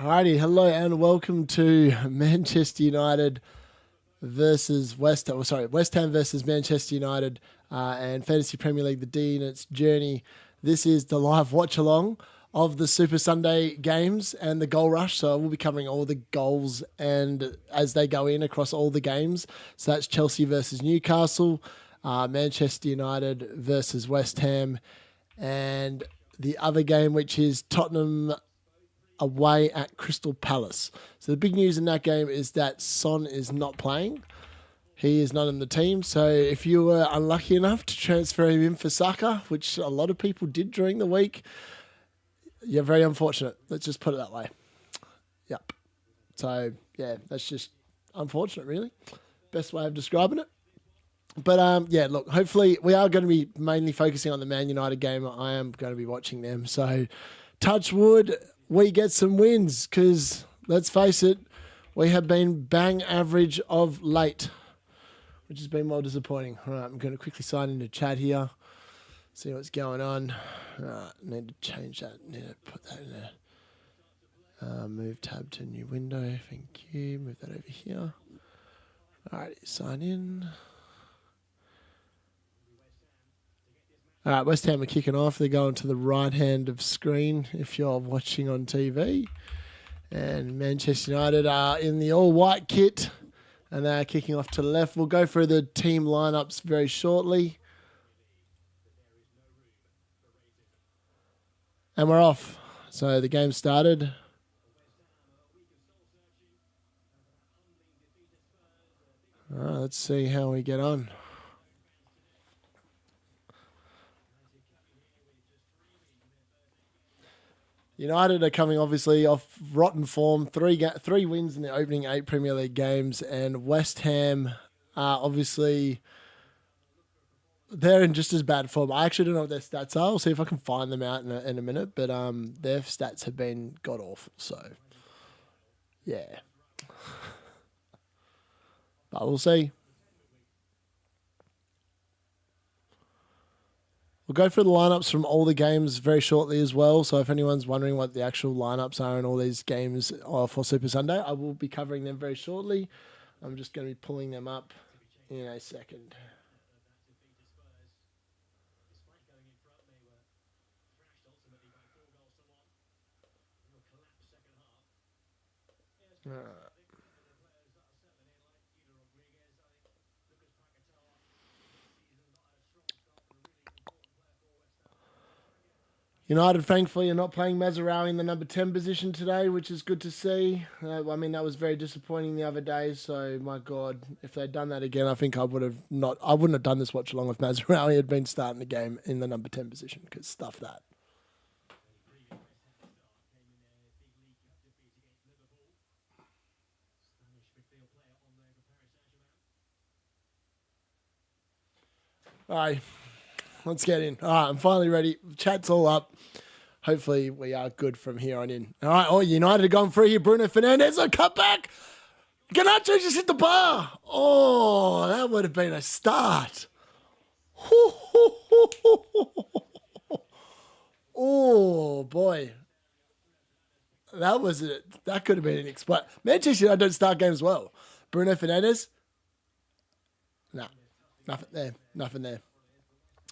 Alrighty, hello and welcome to Manchester United versus West Ham versus Manchester United and Fantasy Premier League, the D in its journey. This is the live watch along of the Super Sunday games and the goal rush. So we'll be covering all the goals and as they go in across all the games. So that's Chelsea versus Newcastle, Manchester United versus West Ham, and the other game, which is Tottenham away at Crystal Palace. So the big news in that game is that Son is not playing. He is not in the team. So if you were unlucky enough to transfer him in for Saka, which a lot of people did during the week, you're very unfortunate. Let's just put it that way. Yep. So, yeah, that's just unfortunate, really. Best way of describing it. But, yeah, look, hopefully we are going to be mainly focusing on the Man United game. I am going to be watching them. So, touch wood, we get some wins because, let's face it, we have been bang average of late, which has been more disappointing. All right, I'm going to quickly sign into chat here, see what's going on. All right, need to change that. Need to put that in there. Move tab to new window. Thank you. Move that over here. All right, sign in. All right, West Ham are kicking off. They're going to the right hand of screen if you're watching on TV. And Manchester United are in the all-white kit, and they're kicking off to the left. We'll go through the team lineups very shortly. And we're off. So the game started. All right, let's see how we get on. United are coming obviously off rotten form, three wins in the opening 8 Premier League games, and West Ham are obviously, they're in just as bad form. I actually don't know what their stats are. I'll see if I can find them out in a minute, but their stats have been god awful. So, yeah. But we'll see. We'll go through the lineups from all the games very shortly as well. So if anyone's wondering what the actual lineups are in all these games for Super Sunday, I will be covering them very shortly. I'm just going to be pulling them up in a second. All right. United, thankfully, are not playing Mazarawi in the number 10 position today, which is good to see. I mean, that was very disappointing the other day. So, my God, if they'd done that again, I think I wouldn't have done this watch along if Mazarawi had been starting the game in the number 10 position, because stuff that. All right, let's get in. All right, I'm finally ready. Chat's all up. Hopefully, we are good from here on in. All right, United are going free here. Bruno Fernandes, a cutback. Garnacho just hit the bar. Oh, that would have been a start. Oh, boy. That could have been an exploit. Manchester United don't start games well. Bruno Fernandes. No, nothing there. Nothing there.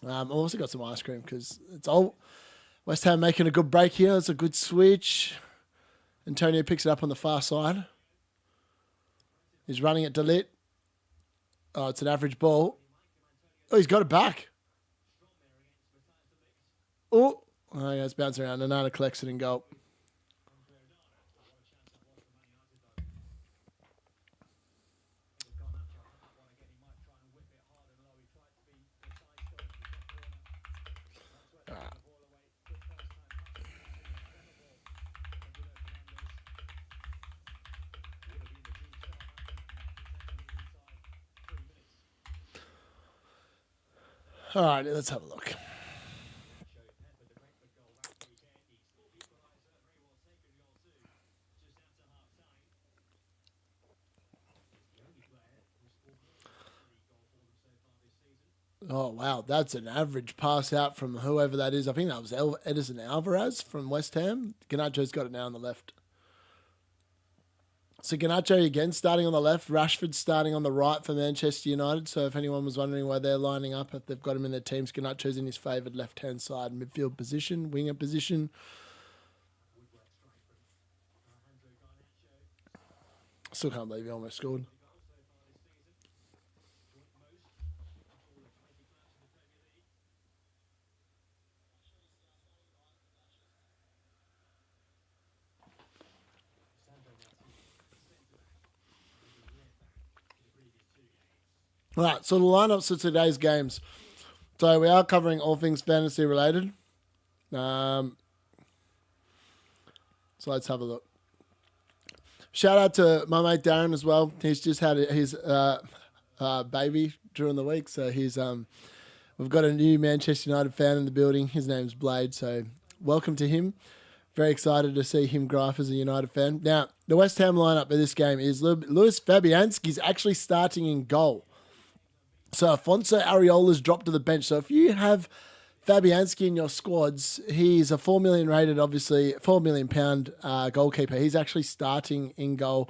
I've also got some ice cream because it's all West Ham making a good break here. It's a good switch. Antonio picks it up on the far side. He's running it to Lit. Oh, it's an average ball. Oh, he's got it back. Oh, yeah, it's bouncing around. Nanana collects it in goal. All right, let's have a look. Oh, wow. That's an average pass out from whoever that is. I think that was Edison Alvarez from West Ham. Garnacho's got it now on the left. So Garnacho again starting on the left, Rashford starting on the right for Manchester United. So if anyone was wondering why they're lining up, if they've got him in their teams, Garnacho's in his favoured left-hand side midfield position, winger position. Still can't believe he almost scored. All right, so the lineups for today's games. So we are covering all things fantasy related. So let's have a look. Shout out to my mate Darren as well. He's just had his baby during the week, so we've got a new Manchester United fan in the building. His name's Blade, so welcome to him. Very excited to see him grow up as a United fan. Now, the West Ham lineup of this game is Luis Fabianski's actually starting in goal. So Afonso Areola's dropped to the bench. So if you have Fabianski in your squads, he's a 4 million rated, obviously, £4 million goalkeeper. He's actually starting in goal.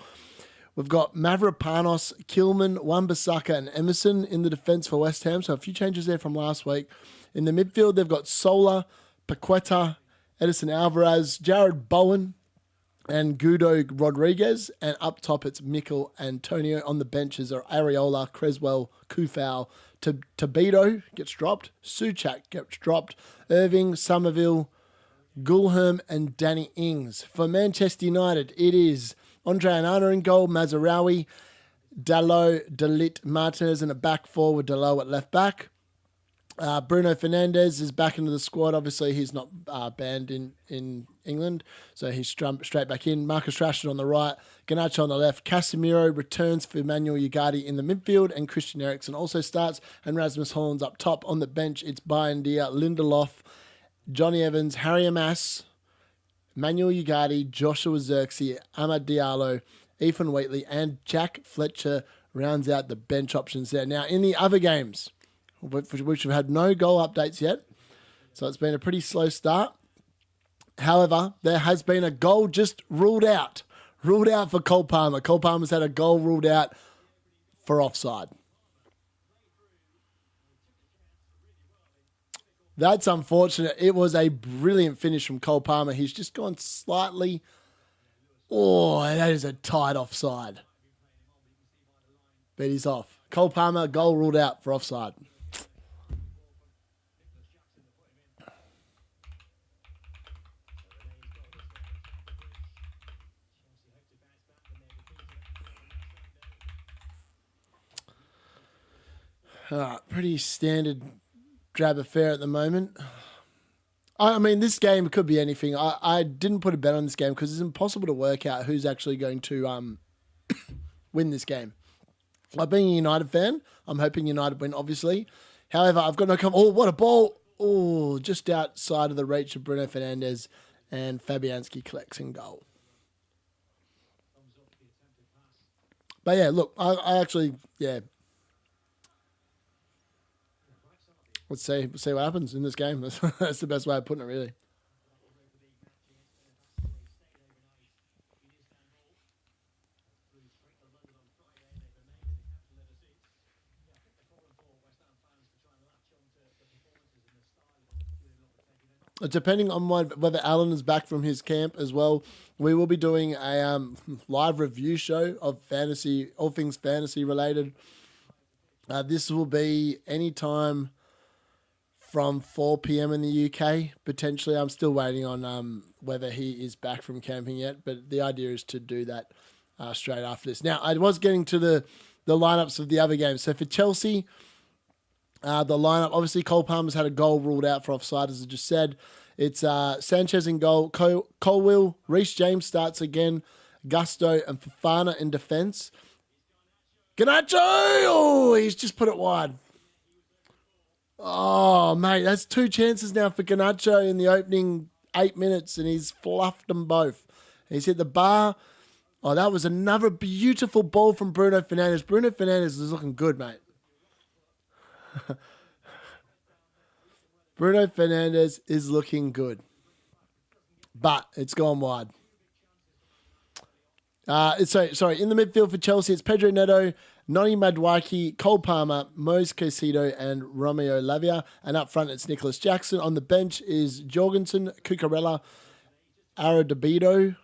We've got Mavropanos, Kilman, Wan-Bissaka and Emerson in the defence for West Ham. So a few changes there from last week. In the midfield, they've got Sola, Paqueta, Edison Alvarez, Jared Bowen, and Guido Rodriguez. And up top, it's Mikel Antonio. On the benches are Areola, Creswell, Kufau, Tabito gets dropped, Suchak gets dropped, Irving, Somerville, Gulherm, and Danny Ings. For Manchester United, it is Andre Onana in goal, Mazarawi, Dalot, Dalit, Martinez in a back four with Dalot at left back. Bruno Fernandes is back into the squad. Obviously, he's not banned in England, so he's straight back in. Marcus Rashford on the right, Garnacho on the left. Casemiro returns for Manuel Ugarte in the midfield, and Christian Eriksen also starts, and Rasmus Holland's up top. On the bench, it's Bayendier, Lindelof, Johnny Evans, Harry Amass, Manuel Ugarte, Joshua Zirkzee, Amad Diallo, Ethan Wheatley, and Jack Fletcher rounds out the bench options there. Now, in the other games, which we've had no goal updates yet, so it's been a pretty slow start. However, there has been a goal just ruled out for Cole Palmer. Cole Palmer's had a goal ruled out for offside. That's unfortunate. It was a brilliant finish from Cole Palmer. He's just gone slightly... Oh, that is a tight offside. But he's off. Cole Palmer, goal ruled out for offside. Pretty standard drab affair at the moment. I mean, this game could be anything. I didn't put a bet on this game because it's impossible to work out who's actually going to win this game. Like being a United fan, I'm hoping United win, obviously. However, I've got no comment. Oh, what a ball. Oh, just outside of the reach of Bruno Fernandes, and Fabianski collects in goal. But yeah, look, I actually, yeah. Let's see what happens in this game. That's the best way of putting it, really. Depending on whether Alan is back from his camp as well, we will be doing a live review show of fantasy, all things fantasy related. This will be anytime from 4 p.m. in the UK, potentially. I'm still waiting on whether he is back from camping yet, but the idea is to do that straight after this. Now, I was getting to the lineups of the other games. So for Chelsea, the lineup, obviously Cole Palmer's had a goal ruled out for offside, as I just said. It's Sanchez in goal, Colwill, Reece James starts again, Gusto and Fofana in defence. Garnacho! Oh, he's just put it wide. Oh, mate, that's two chances now for Garnacho in the opening 8 minutes, and he's fluffed them both. He's hit the bar. Oh, that was another beautiful ball from Bruno Fernandes. Bruno Fernandes is looking good, mate. Bruno Fernandes is looking good. But it's gone wide. Sorry, in the midfield for Chelsea, it's Pedro Neto, Noni Madueke, Cole Palmer, Mose Caicedo, and Romeo Lavia. And up front, it's Nicholas Jackson. On the bench is Jorgensen, Cucurella, Arodibido,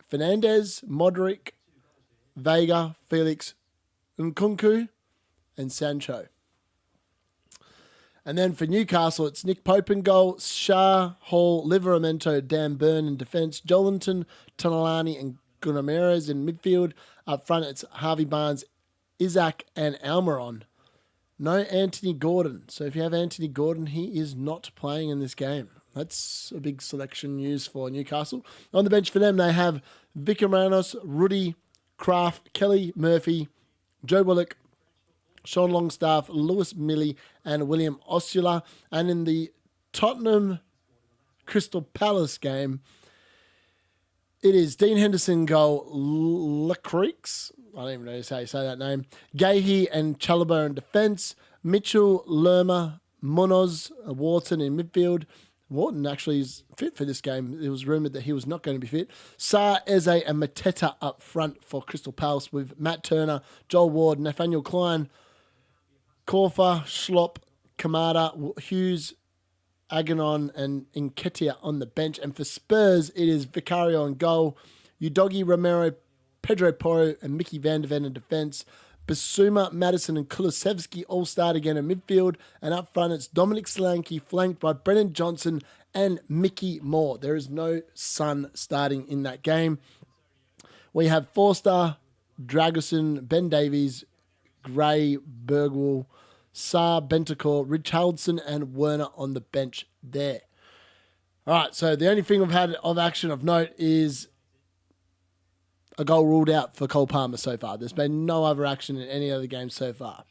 Fernandez, Modric, Vega, Felix, Nkunku, and Sancho. And then for Newcastle, it's Nick Pope in goal, Shah, Hall, Liveramento, Dan Burn in defence, Jolinton, Tonalani, and Gunameres in midfield. Up front, it's Harvey Barnes, Isaac, and Almiron. No Anthony Gordon. So if you have Anthony Gordon, he is not playing in this game. That's a big selection news for Newcastle. On the bench for them, they have Vicar Manos, Ruddy, Kraft, Kelly, Murphy, Joe Willock, Sean Longstaff, Lewis Milley, and William Osula. And in the Tottenham Crystal Palace game, it is Dean Henderson goal, Lecreeks, I don't even know how you say that name, Gahey and Chalobah in defence, Mitchell, Lerma, Munoz, Wharton in midfield. Wharton actually is fit for this game. It was rumoured that he was not going to be fit. Sarr, Eze, and Mateta up front for Crystal Palace with Matt Turner, Joel Ward, Nathaniel Klein, Korfa, Schlopp, Kamada, Hughes, Aganon, and Nketiah on the bench. And for Spurs, it is Vicario on goal, Udogi, Romero, Pedro Porro, and Mickey van der Ven in defence. Basuma, Madison, and Kulusevski all start again in midfield. And up front, it's Dominic Solanke, flanked by Brennan Johnson and Mickey Moore. There is no Son starting in that game. We have Forster, Dragusin, Ben Davies, Gray, Bergwall, Sarr, Bentancur, Richardson, and Werner on the bench there. All right, so the only thing we've had of action of note is a goal ruled out for Cole Palmer so far. There's been no other action in any other game so far.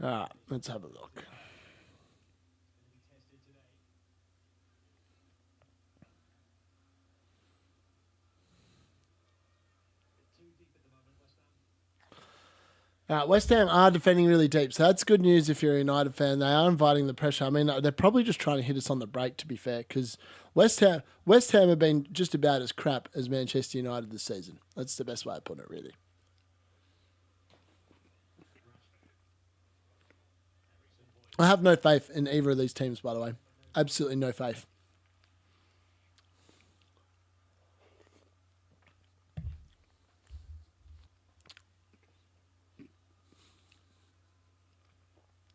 All right, let's have a look. West Ham are defending really deep, so that's good news if you're a United fan. They are inviting the pressure. I mean, they're probably just trying to hit us on the break, to be fair, because West Ham have been just about as crap as Manchester United this season. That's the best way of putting it, really. I have no faith in either of these teams, by the way. Absolutely no faith.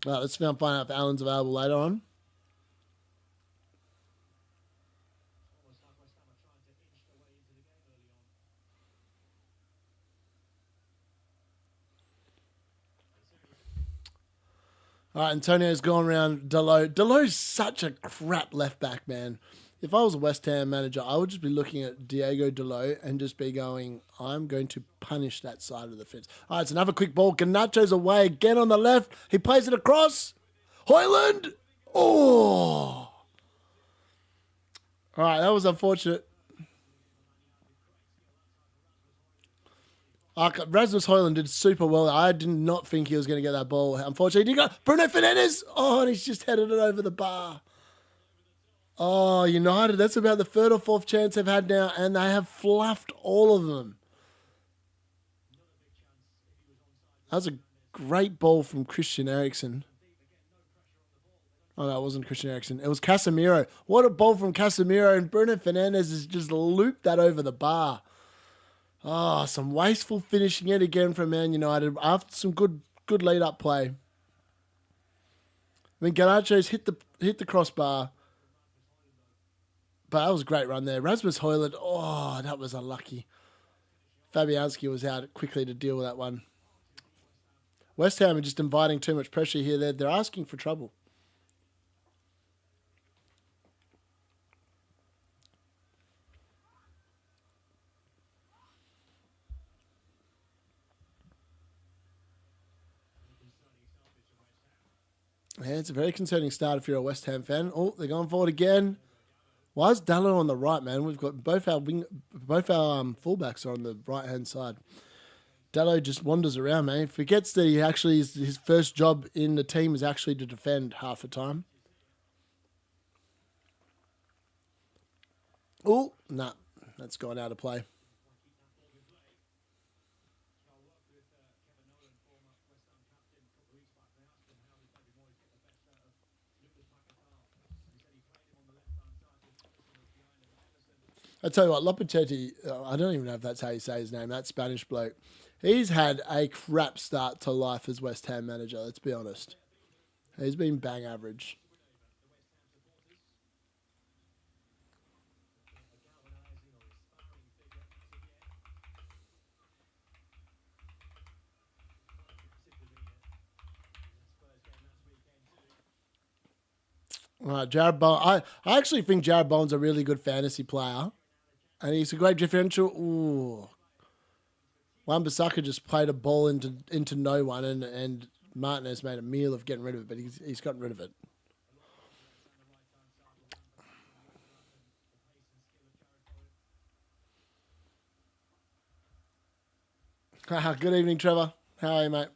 Right, let's find out if Alan's available later on. All right, Antonio's gone around Dalot. Dalot's such a crap left back, man. If I was a West Ham manager, I would just be looking at Diego Dalot and just be going, I'm going to punish that side of the fence. All right, it's another quick ball. Garnacho's away again on the left. He plays it across. Hoyland. Oh. All right, that was unfortunate. Rasmus Hoyland did super well. I did not think he was going to get that ball. Unfortunately, he got Bruno Fernandes. Oh, and he's just headed it over the bar. Oh, United, that's about the third or fourth chance they've had now, and they have fluffed all of them. That was a great ball from Christian Eriksen. Oh, no, it wasn't Christian Eriksen. It was Casemiro. What a ball from Casemiro, and Bruno Fernandes has just looped that over the bar. Oh, some wasteful finishing yet again from Man United after some good lead-up play. I mean, Garnacho's hit the crossbar. But that was a great run there. Rasmus Hoyland, oh, that was unlucky. Fabianski was out quickly to deal with that one. West Ham are just inviting too much pressure here. They're asking for trouble. Yeah, it's a very concerning start if you're a West Ham fan. Oh, they're going forward again. Why is Dallo on the right, man? We've got both our fullbacks are on the right hand side. Dallo just wanders around, man. He forgets that his first job in the team is actually to defend half the time. Oh, nah, that's gone out of play. I tell you what, Lopetegui, I don't even know if that's how you say his name, that Spanish bloke. He's had a crap start to life as West Ham manager, let's be honest. He's been bang average. Jared Bowen. I actually think Jared Bowen's a really good fantasy player. And he's a great differential. Ooh. Wan-Bissaka just played a ball into no one, and Martinez made a meal of getting rid of it, but he's gotten rid of it. Good evening, Trevor. How are you, mate?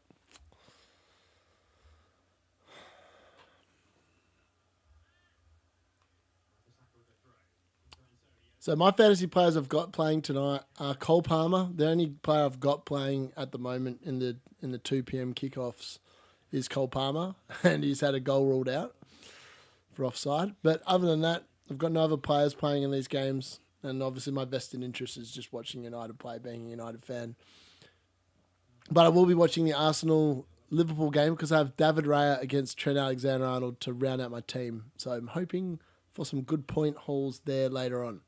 So my fantasy players I've got playing tonight are Cole Palmer. The only player I've got playing at the moment in the 2 p.m. kickoffs is Cole Palmer, and he's had a goal ruled out for offside. But other than that, I've got no other players playing in these games, and obviously my vested interest is just watching United play, being a United fan. But I will be watching the Arsenal Liverpool game because I have David Raya against Trent Alexander-Arnold to round out my team. So I'm hoping for some good point hauls there later on.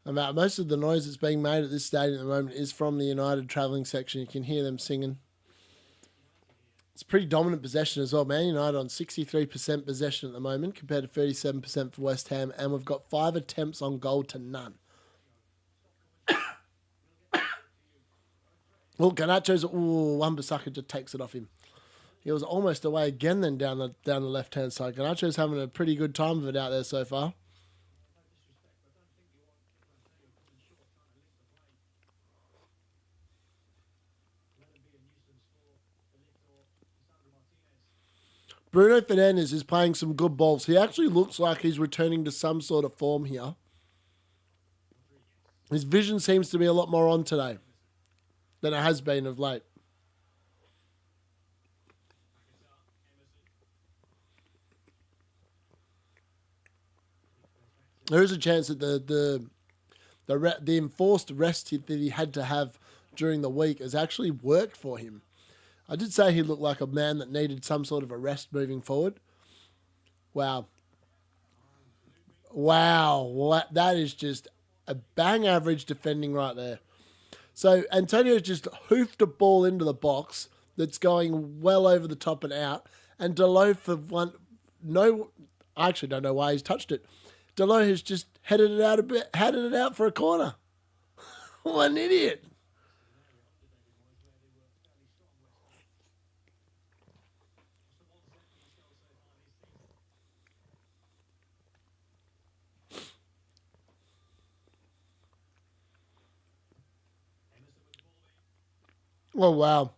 About most of the noise that's being made at this stadium at the moment is from the United travelling section. You can hear them singing. It's pretty dominant possession as well. Man United on 63% possession at the moment compared to 37% for West Ham, and we've got 5 attempts on goal to none. Well, Garnacho's Wan-Bissaka just takes it off him. He was almost away again then down the left hand side. Garnacho's having a pretty good time of it out there so far. Bruno Fernandes is playing some good balls. He actually looks like he's returning to some sort of form here. His vision seems to be a lot more on today than it has been of late. There is a chance that the enforced rest that he had to have during the week has actually worked for him. I did say he looked like a man that needed some sort of a rest moving forward. Wow. Wow. That is just a bang average defending right there. So Antonio's just hoofed a ball into the box that's going well over the top and out. And Delo for one, no, I actually don't know why he's touched it. Delo has just headed it out for a corner. What an idiot. Oh, wow.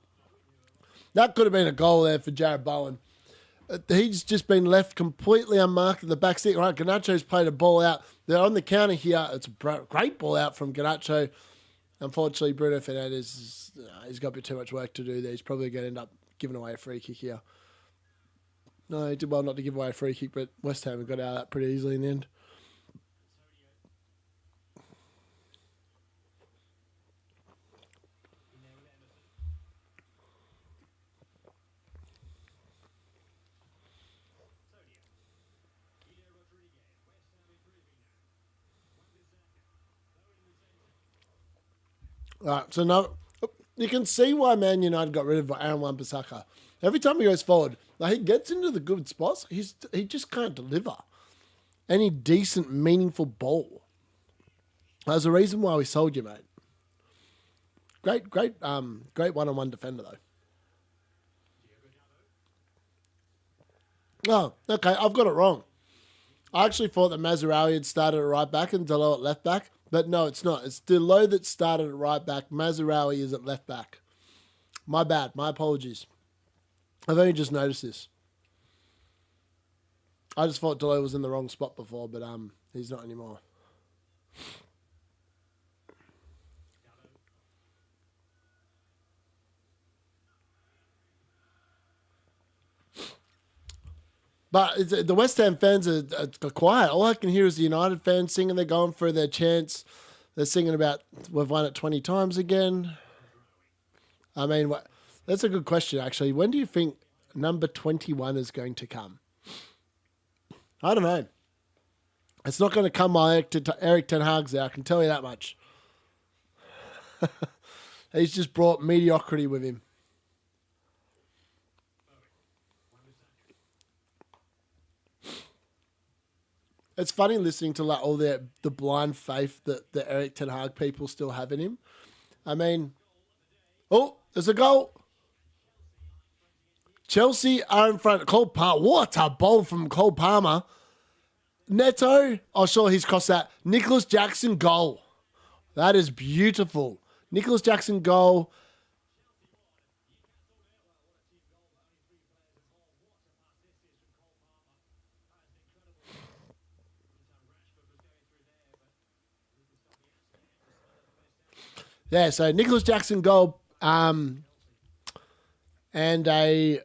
That could have been a goal there for Jared Bowen. He's just been left completely unmarked in the back seat. Right, Garnacho's played a ball out. They're on the counter here. It's a great ball out from Garnacho. Unfortunately, Bruno Fernandes, he's got a bit too much work to do there. He's probably going to end up giving away a free kick here. No, he did well not to give away a free kick, but West Ham got out of that pretty easily in the end. All right, so now you can see why Man United got rid of Aaron Wan-Bissaka. Every time he goes forward, like he gets into the good spots, he just can't deliver any decent, meaningful ball. There's a reason why we sold you, mate. Great one-on-one defender though. Oh, okay. I've got it wrong. I actually thought that Mazraoui had started at right back and Delo at left back. But no, it's not. It's Delo that started at right back. Mazraoui is at left back. My bad. My apologies. I've only just noticed this. I just thought Delo was in the wrong spot before, but he's not anymore. But the West Ham fans are quiet. All I can hear is the United fans singing. They're going for their chants. They're singing about, we've won it 20 times again. I mean, that's a good question, actually. When do you think number 21 is going to come? I don't know. It's not going to come by Eric Ten Hag's there, I can tell you that much. He's just brought mediocrity with him. It's funny listening to like all the blind faith that the Eric Ten Hag people still have in him. I mean, oh, there's a goal. Chelsea are in front. Cole Palmer. What a ball from Cole Palmer. Neto. Oh, sure, he's crossed that. Nicholas Jackson goal. That is beautiful. Nicholas Jackson goal. Yeah, so Nicholas Jackson goal. And a...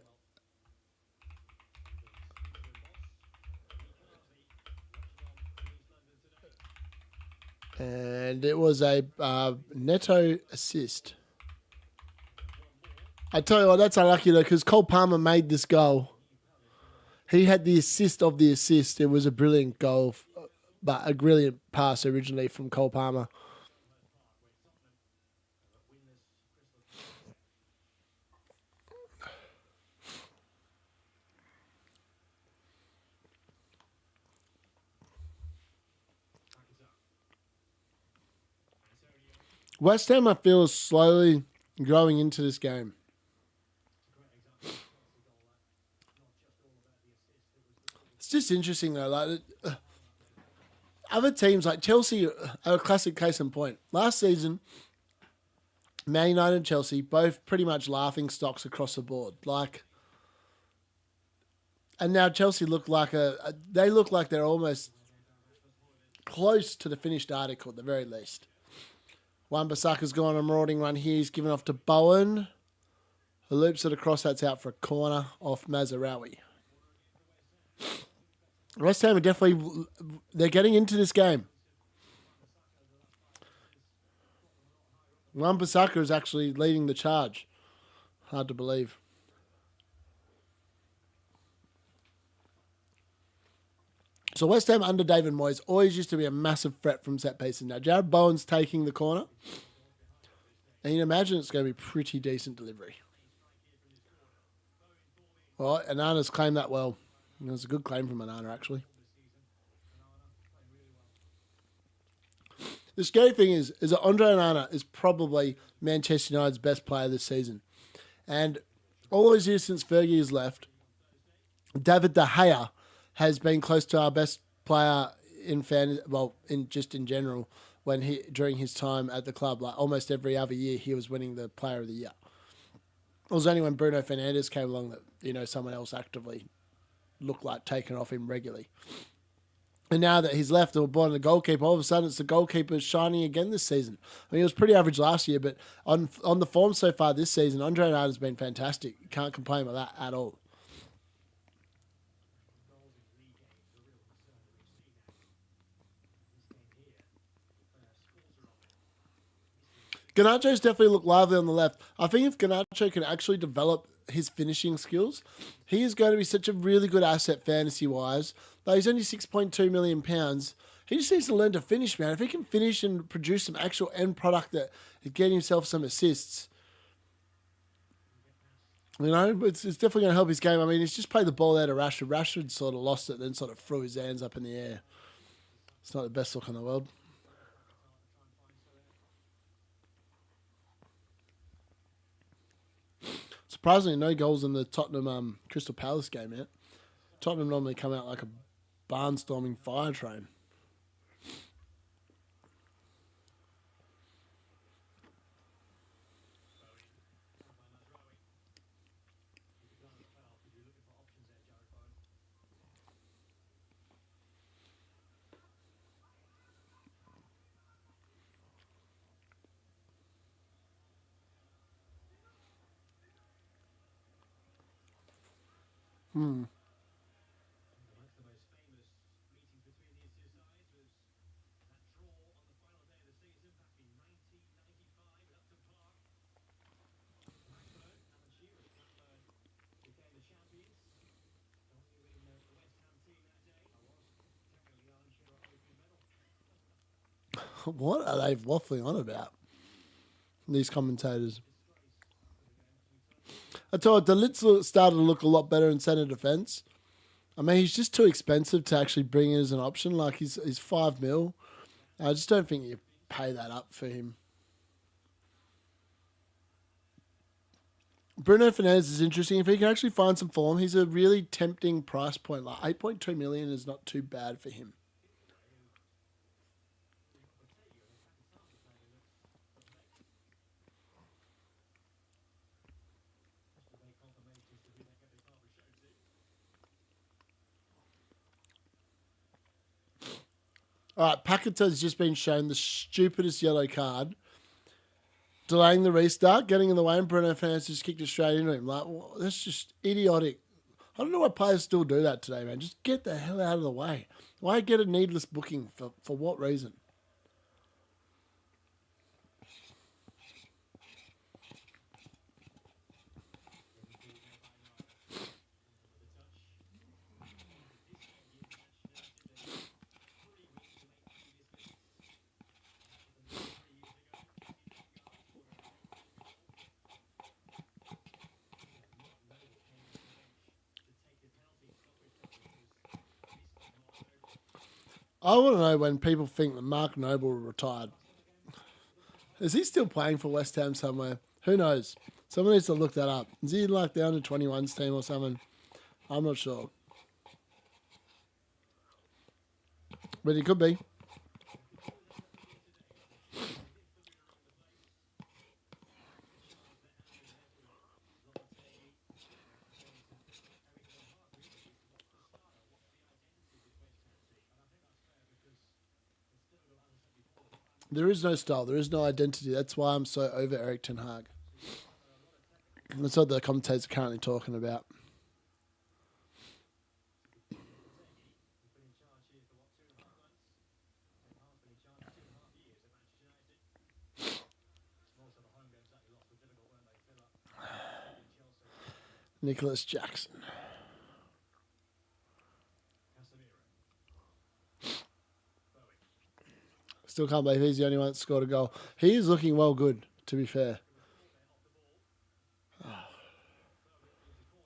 And it was a Neto assist. I tell you what, that's unlucky though, because Cole Palmer made this goal. He had the assist of the assist. It was a brilliant goal, but a brilliant pass originally from Cole Palmer. West Ham, I feel, is slowly growing into this game. It's just interesting though. Like other teams like Chelsea are a classic case in point. Last season, Man United and Chelsea both pretty much laughing stocks across the board. Like, and now Chelsea look like they look like they're almost close to the finished article at the very least. Wan-Bissaka's gone on a marauding run here. He's given off to Bowen, who loops it across. That's out for a corner off Mazraoui. West Ham are definitely, they're getting into this game. Wan-Bissaka is actually leading the charge. Hard to believe. So West Ham under David Moyes always used to be a massive threat from set pieces. Now Jared Bowen's taking the corner. And you can imagine it's going to be pretty decent delivery. Well, Anana's claimed that well. It was a good claim from Anana, actually. The scary thing is that Andre Onana is probably Manchester United's best player this season. And all those years since Fergie has left, David De Gea has been close to our best player in in general during his time at the club. Like almost every other year, he was winning the Player of the Year. It was only when Bruno Fernandes came along that someone else actively looked like taking off him regularly. And now that he's left and we're brought in the goalkeeper, all of a sudden it's the goalkeeper shining again this season. I mean, he was pretty average last year, but on the form so far this season, Andre Onana has been fantastic. You can't complain about that at all. Garnacho's definitely looked lively on the left. I think if Garnacho can actually develop his finishing skills, he is going to be such a really good asset fantasy-wise. Though he's only £6.2 million. He just needs to learn to finish, man. If he can finish and produce some actual end product that get himself some assists, it's definitely going to help his game. I mean, he's just played the ball out of Rashford. Rashford sort of lost it, then sort of threw his hands up in the air. It's not the best look in the world. Surprisingly, no goals in the Tottenham Crystal Palace game yet. Tottenham normally come out like a barnstorming fire train. What are they waffling on about? These commentators. I told you, Delitz started to look a lot better in centre defence. I mean, he's just too expensive to actually bring in as an option. Like, he's $5 million. I just don't think you pay that up for him. Bruno Fernandes is interesting. If he can actually find some form, he's a really tempting price point. Like, 8.2 million is not too bad for him. All right, Paqueta's just been shown the stupidest yellow card, delaying the restart, getting in the way, and Bruno Fernandes just kicked it straight into him. Like, well, that's just idiotic. I don't know why players still do that today, man. Just get the hell out of the way. Why get a needless booking? For what reason? I want to know when people think that Mark Noble retired. Is he still playing for West Ham somewhere? Who knows? Someone needs to look that up. Is he like the under-21s team or something? I'm not sure. But he could be. There is no style. There is no identity. That's why I'm so over Eric Ten Hag. That's what the commentators are currently talking about. Nicholas Jackson. Still can't believe he's the only one that scored a goal. He is looking well good, to be fair.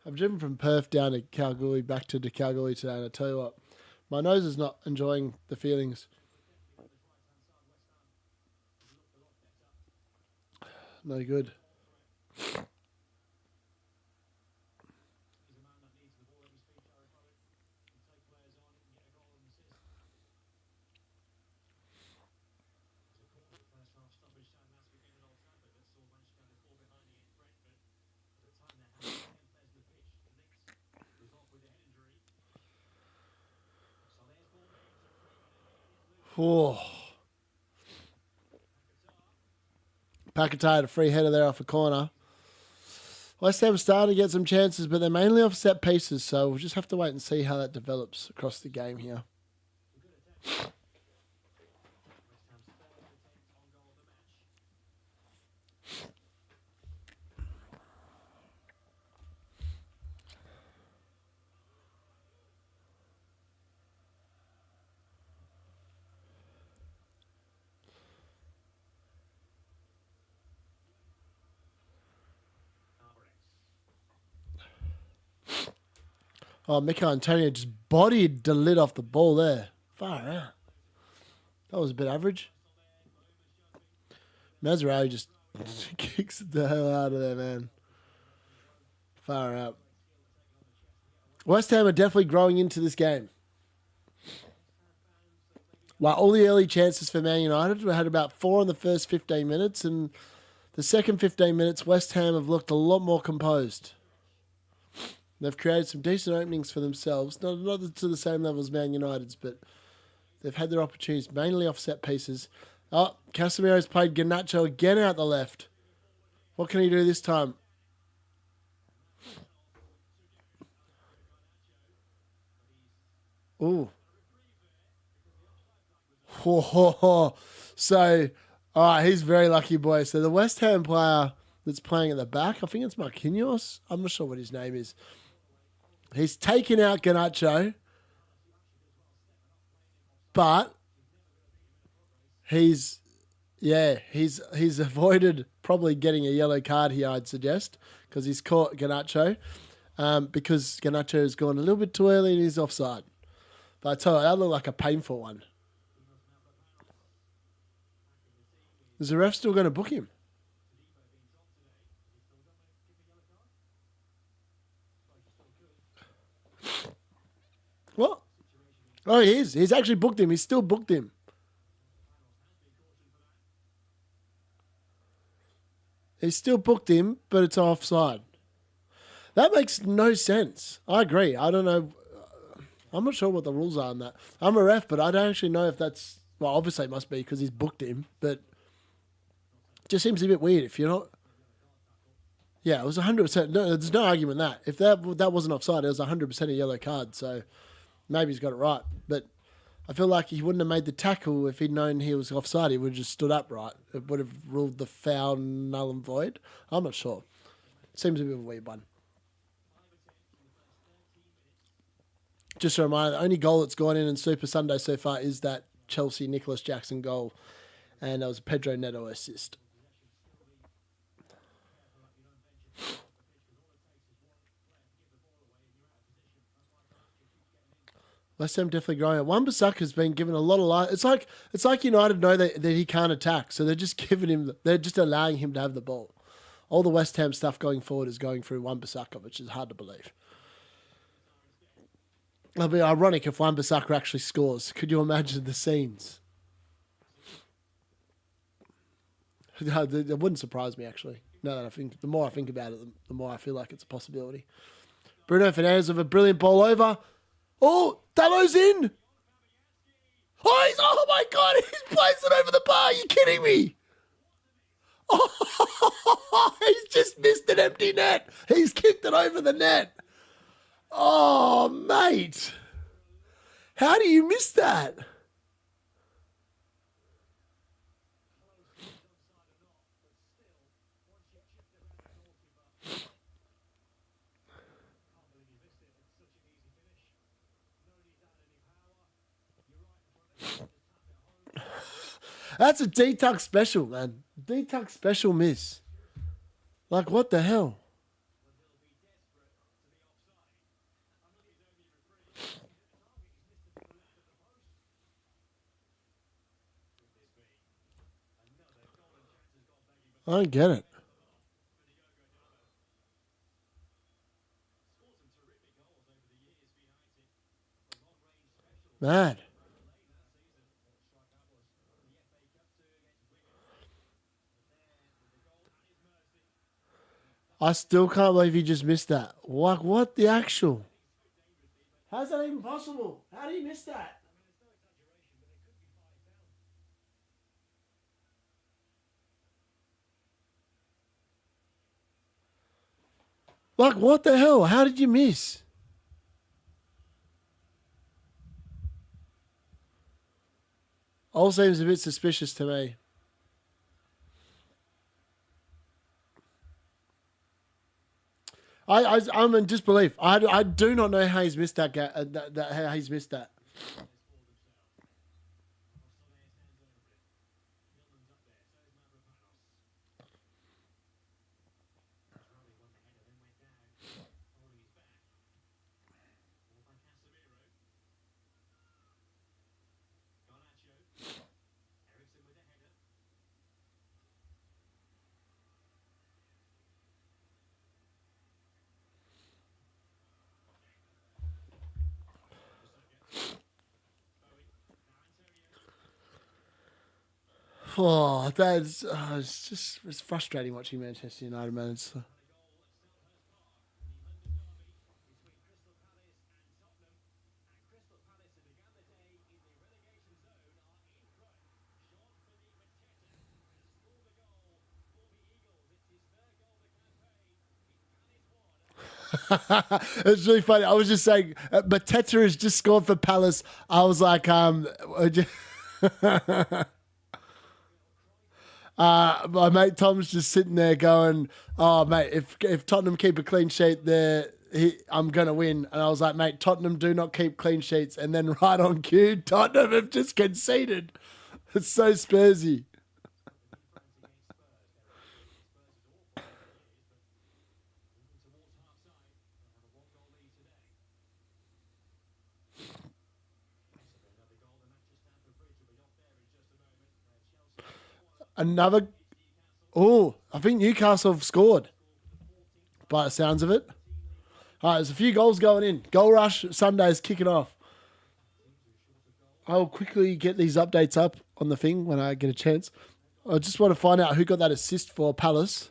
I've driven from Perth down to Kalgoorlie, back to Kalgoorlie today, and I tell you what, my nose is not enjoying the feelings. No good. Oh. Paquetá had a free header there off a corner. West Ham starting to get some chances, but they're mainly off set pieces, so we'll just have to wait and see how that develops across the game here. Oh, Mikel Antonio just bodied the lid off the ball there. Far out. That was a bit average. Mazraoui just kicks the hell out of there, man. Far out. West Ham are definitely growing into this game. Like all the early chances for Man United, we had about 4 in the first 15 minutes, and the second 15 minutes, West Ham have looked a lot more composed. They've created some decent openings for themselves, not to the same level as Man United's, but they've had their opportunities, mainly off set pieces. Oh, Casemiro's played Garnacho again out the left. What can he do this time? Ooh. So, all right, he's very lucky, boy. So the West Ham player that's playing at the back, I think it's Marquinhos. I'm not sure what his name is. He's taken out Garnacho, but he's avoided probably getting a yellow card here, I'd suggest, because he's caught Garnacho, because Garnacho has gone a little bit too early and he's offside. But I tell you, that looked like a painful one. Is the ref still going to book him? What? Oh, he is. He's actually booked him. He's still booked him. He's still booked him, but it's offside. That makes no sense. I agree. I don't know. I'm not sure what the rules are on that. I'm a ref, but I don't actually know if that's... Well, obviously it must be because he's booked him, but it just seems a bit weird if you're not... Yeah, it was 100%. No, there's no argument that. If that wasn't offside, it was 100% a yellow card, so maybe he's got it right. But I feel like he wouldn't have made the tackle if he'd known he was offside. He would have just stood up right. It would have ruled the foul null and void. I'm not sure. Seems a bit of a weird one. Just a reminder, the only goal that's gone in Super Sunday so far is that Chelsea Nicholas Jackson goal, and that was a Pedro Neto assist. West Ham definitely growing. Wan-Bissaka has been given a lot of life. It's like United know that he can't attack, so they're just giving him. They're just allowing him to have the ball. All the West Ham stuff going forward is going through Wan-Bissaka, which is hard to believe. It'll be ironic if Wan-Bissaka actually scores. Could you imagine the scenes? It wouldn't surprise me, actually. No, that the more I think about it, the more I feel like it's a possibility. Bruno Fernandes with a brilliant ball over. Oh, Dalot's in. Oh my God, he's placed it over the bar. Are you kidding me? Oh, he's just missed an empty net. He's kicked it over the net. Oh, mate. How do you miss that? That's a D-Tuck special, man. D-Tuck special miss. Like, what the hell? I don't get it. Mad. I still can't believe he just missed that. Like, what the actual? How's that even possible? How do you miss that? Like, what the hell? How did you miss? All seems a bit suspicious to me. I'm in disbelief. I do not know how he's missed that. How he's missed that. Oh, that's it's frustrating watching Manchester United, man. It's really funny. I was just saying, but Teta has just scored for Palace. I was like, my mate Tom's just sitting there going, "Oh, mate, if Tottenham keep a clean sheet, I'm gonna win." And I was like, "Mate, Tottenham do not keep clean sheets." And then right on cue, Tottenham have just conceded. It's so Spursy. Another. Oh, I think Newcastle have scored by the sounds of it. All right, there's a few goals going in. Goal Rush Sunday's kicking off. I'll quickly get these updates up on the thing when I get a chance. I just want to find out who got that assist for Palace.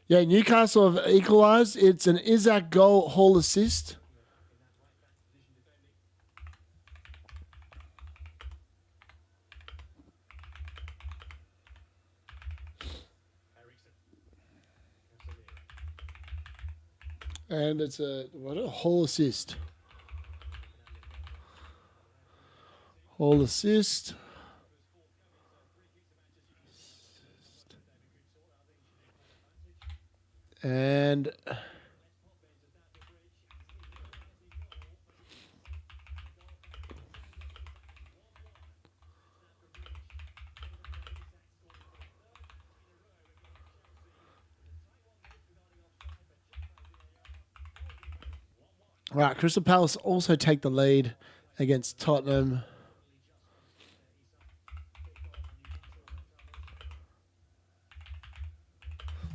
Yeah, Newcastle have equalised. It's an Isaac goal Hall assist. And it's a Hall assist. Hall assist. And right, Crystal Palace also take the lead against Tottenham.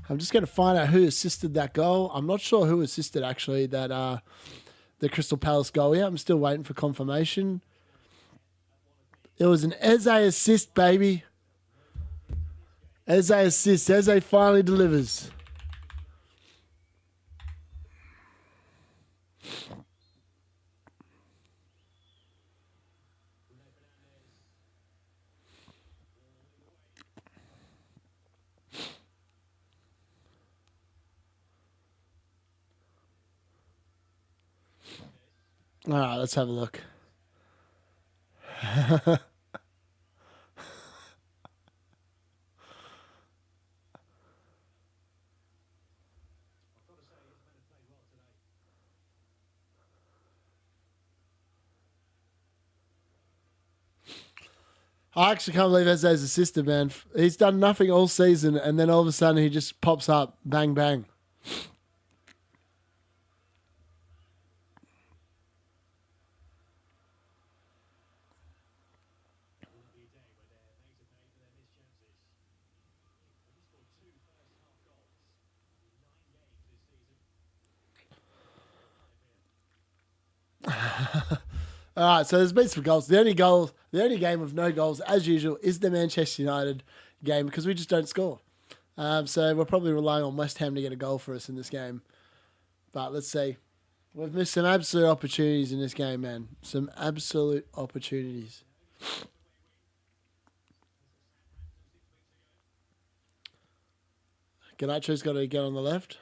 I'm just going to find out who assisted that goal. I'm not sure who assisted actually that the Crystal Palace goal. Yeah, I'm still waiting for confirmation. It was an Eze assist, baby. Eze assist. Eze finally delivers. All right, let's have a look. I actually can't believe Eze's assistant, man. He's done nothing all season, and then all of a sudden he just pops up, bang, bang. All right, so there's been some goals. The only game with no goals, as usual, is the Manchester United game because we just don't score. So we're probably relying on West Ham to get a goal for us in this game. But let's see. We've missed some absolute opportunities in this game, man. Some absolute opportunities. Ganacho's got to get on the left.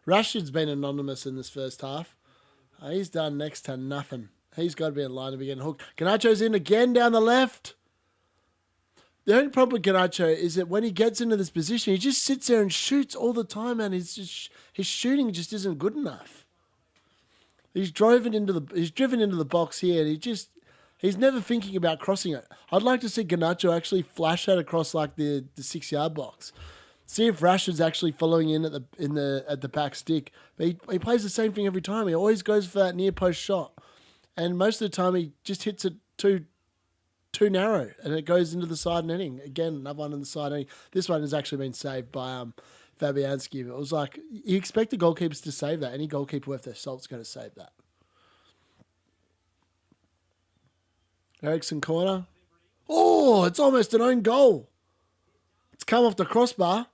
Rashid's been anonymous in this first half. He's done next to nothing. He's got to be in line to be getting hooked. Ganacho's in again down the left. The only problem with Ganacho is that when he gets into this position, he just sits there and shoots all the time, and his shooting just isn't good enough. He's driven into the box here, and he's never thinking about crossing it. I'd like to see Garnacho actually flash that across like the 6-yard box. See if Rashford's actually following in at the back stick. But he plays the same thing every time. He always goes for that near post shot, and most of the time he just hits it too narrow, and it goes into the side netting. Again, another one in the side netting. This one has actually been saved by Fabianski. It was like you expect the goalkeepers to save that. Any goalkeeper worth their salt's going to save that. Ericsson corner. Oh, it's almost an own goal. It's come off the crossbar.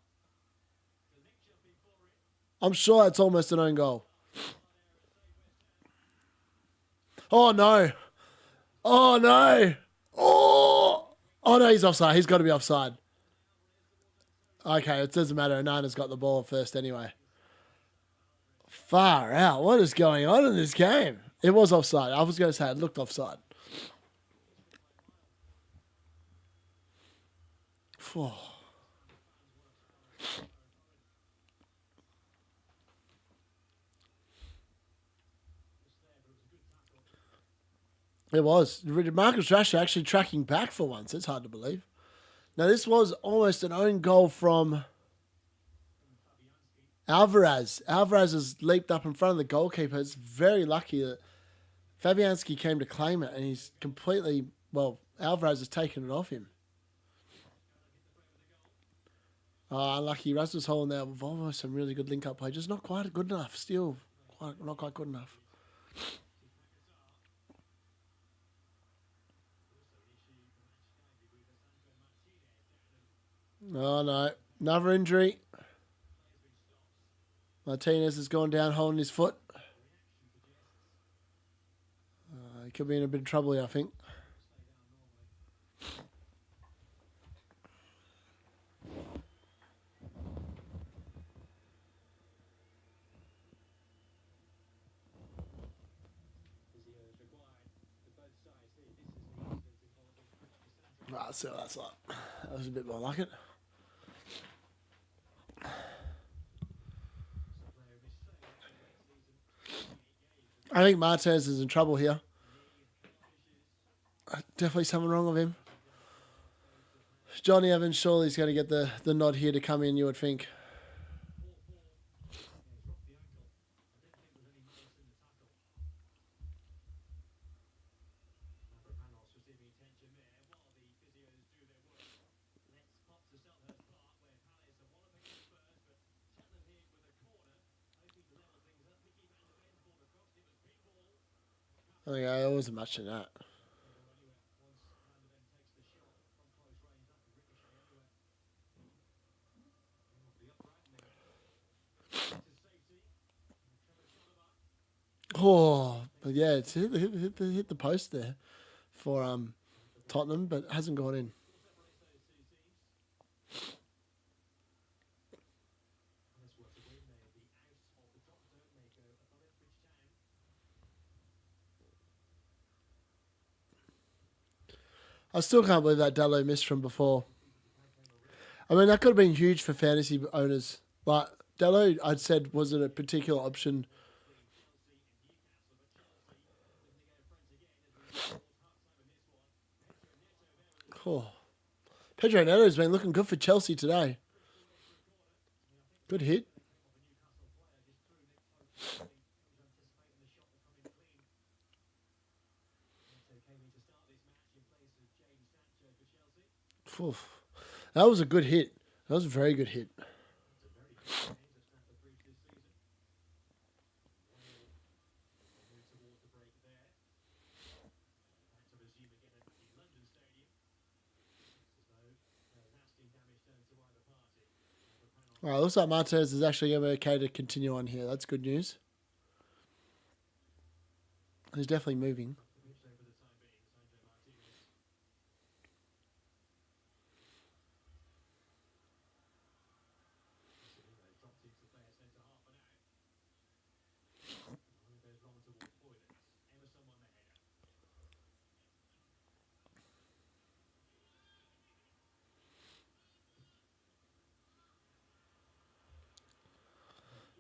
I'm sure it's almost an own goal. Oh, no. Oh, no. Oh, no, he's offside. He's got to be offside. Okay, it doesn't matter. Nana's got the ball first anyway. Far out. What is going on in this game? It was offside. I was going to say it looked offside. It was. Marcus Rashford actually tracking back for once. It's hard to believe. Now, this was almost an own goal from Alvarez. Alvarez has leaped up in front of the goalkeeper. It's very lucky that Fabianski came to claim it, and he's completely, Alvarez has taken it off him. Unlucky. Russell's holding there with almost some really good link-up play. Just not quite good enough. Still not quite good enough. Oh, no. Another injury. Martinez has gone down holding his foot. He could be in a bit of trouble here, I think. Let's see what that's like. That was a bit more like it. I think Martinez is in trouble here. Definitely something wrong with him. Johnny Evans surely is going to get the nod here to come in, you would think. I think there wasn't much in that. Oh, but yeah, it's hit the post there for Tottenham, but hasn't gone in. I still can't believe that Dallo missed from before. I mean, that could have been huge for fantasy owners. Like, Dallo, I'd said, wasn't a particular option. Oh. Pedro Neto's been looking good for Chelsea today. Good hit. Oof. That was a good hit. That was a very good hit. All right, looks like Martinez is actually going to be okay to continue on here. That's good news. He's definitely moving.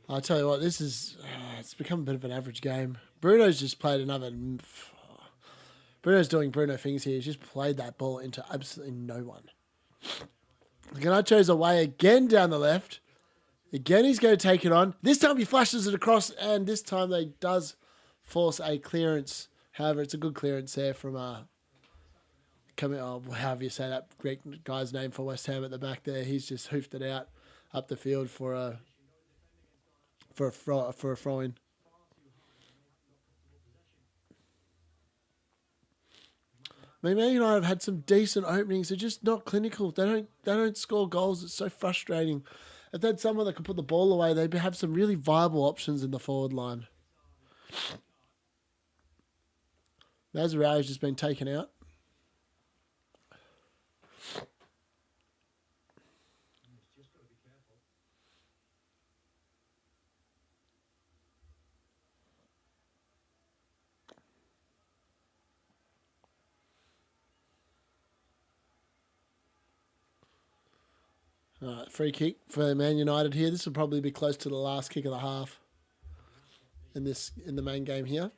I'll tell you what, this is it's become a bit of an average game. Bruno's just played another. Bruno's doing Bruno things here. He's just played that ball into absolutely no one. Garnacho's away again down the left. Again, he's going to take it on. This time he flashes it across, and this time they does force a clearance. However, it's a good clearance there from however you say that Greek guy's name for West Ham at the back there. He's just hoofed it out up the field for a throw-in. I mean, Man United have had some decent openings. They're just not clinical. They don't score goals. It's so frustrating. If they had someone that could put the ball away, they'd have some really viable options in the forward line. Mazarawi's just been taken out. All right, free kick for Man United here. This will probably be close to the last kick of the half in the main game here.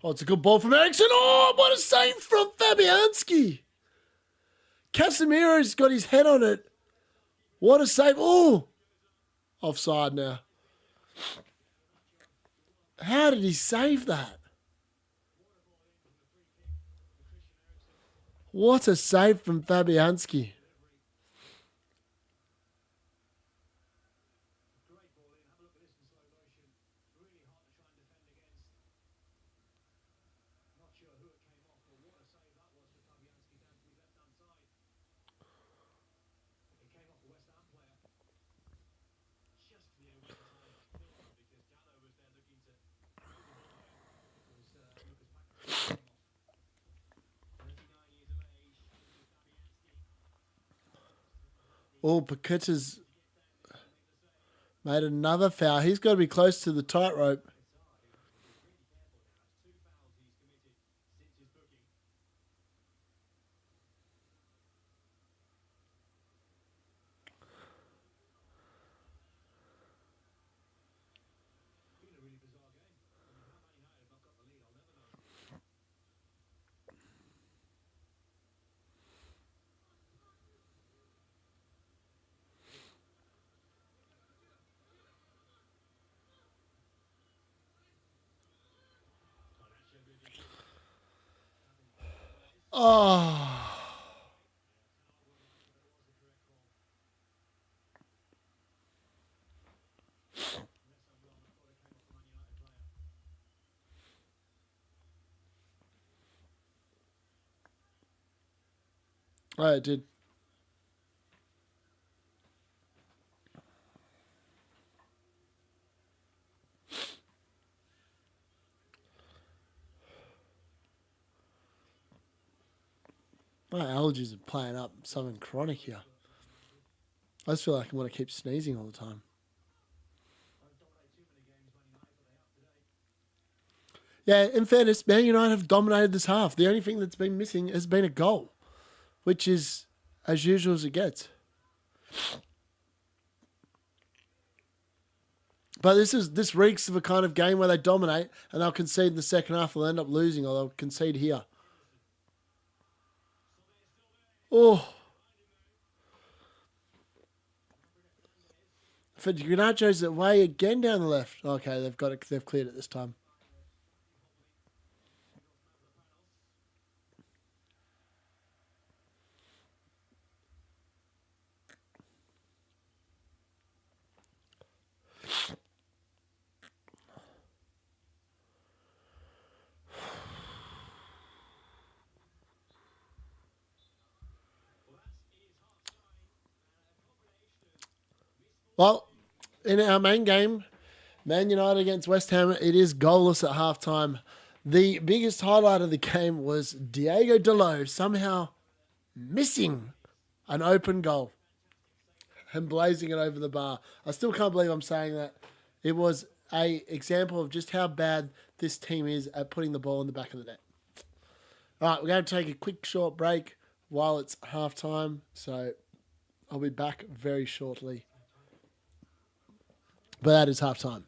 Oh, it's a good ball from Eriksson. Oh, what a save from Fabianski. Casemiro's got his head on it. What a save. Oh, offside now. How did he save that? What a save from Fabianski. Oh, Paqueta's made another foul. He's got to be close to the tightrope. Oh. Oh, it did. My allergies are playing up something chronic here. I just feel like I want to keep sneezing all the time. Yeah, in fairness, Man United have dominated this half. The only thing that's been missing has been a goal, which is as usual as it gets. But this reeks of a kind of game where they dominate and they'll concede in the second half. They'll end up losing, or they'll concede here. Oh. For Garnacho's away again down the left. Okay, they've got it. They've cleared it this time. Well, in our main game, Man United against West Ham, it is goalless at halftime. The biggest highlight of the game was Diego Dalot somehow missing an open goal and blazing it over the bar. I still can't believe I'm saying that. It was a example of just how bad this team is at putting the ball in the back of the net. All right, we're going to take a quick short break while it's half time. So I'll be back very shortly. But that is half time.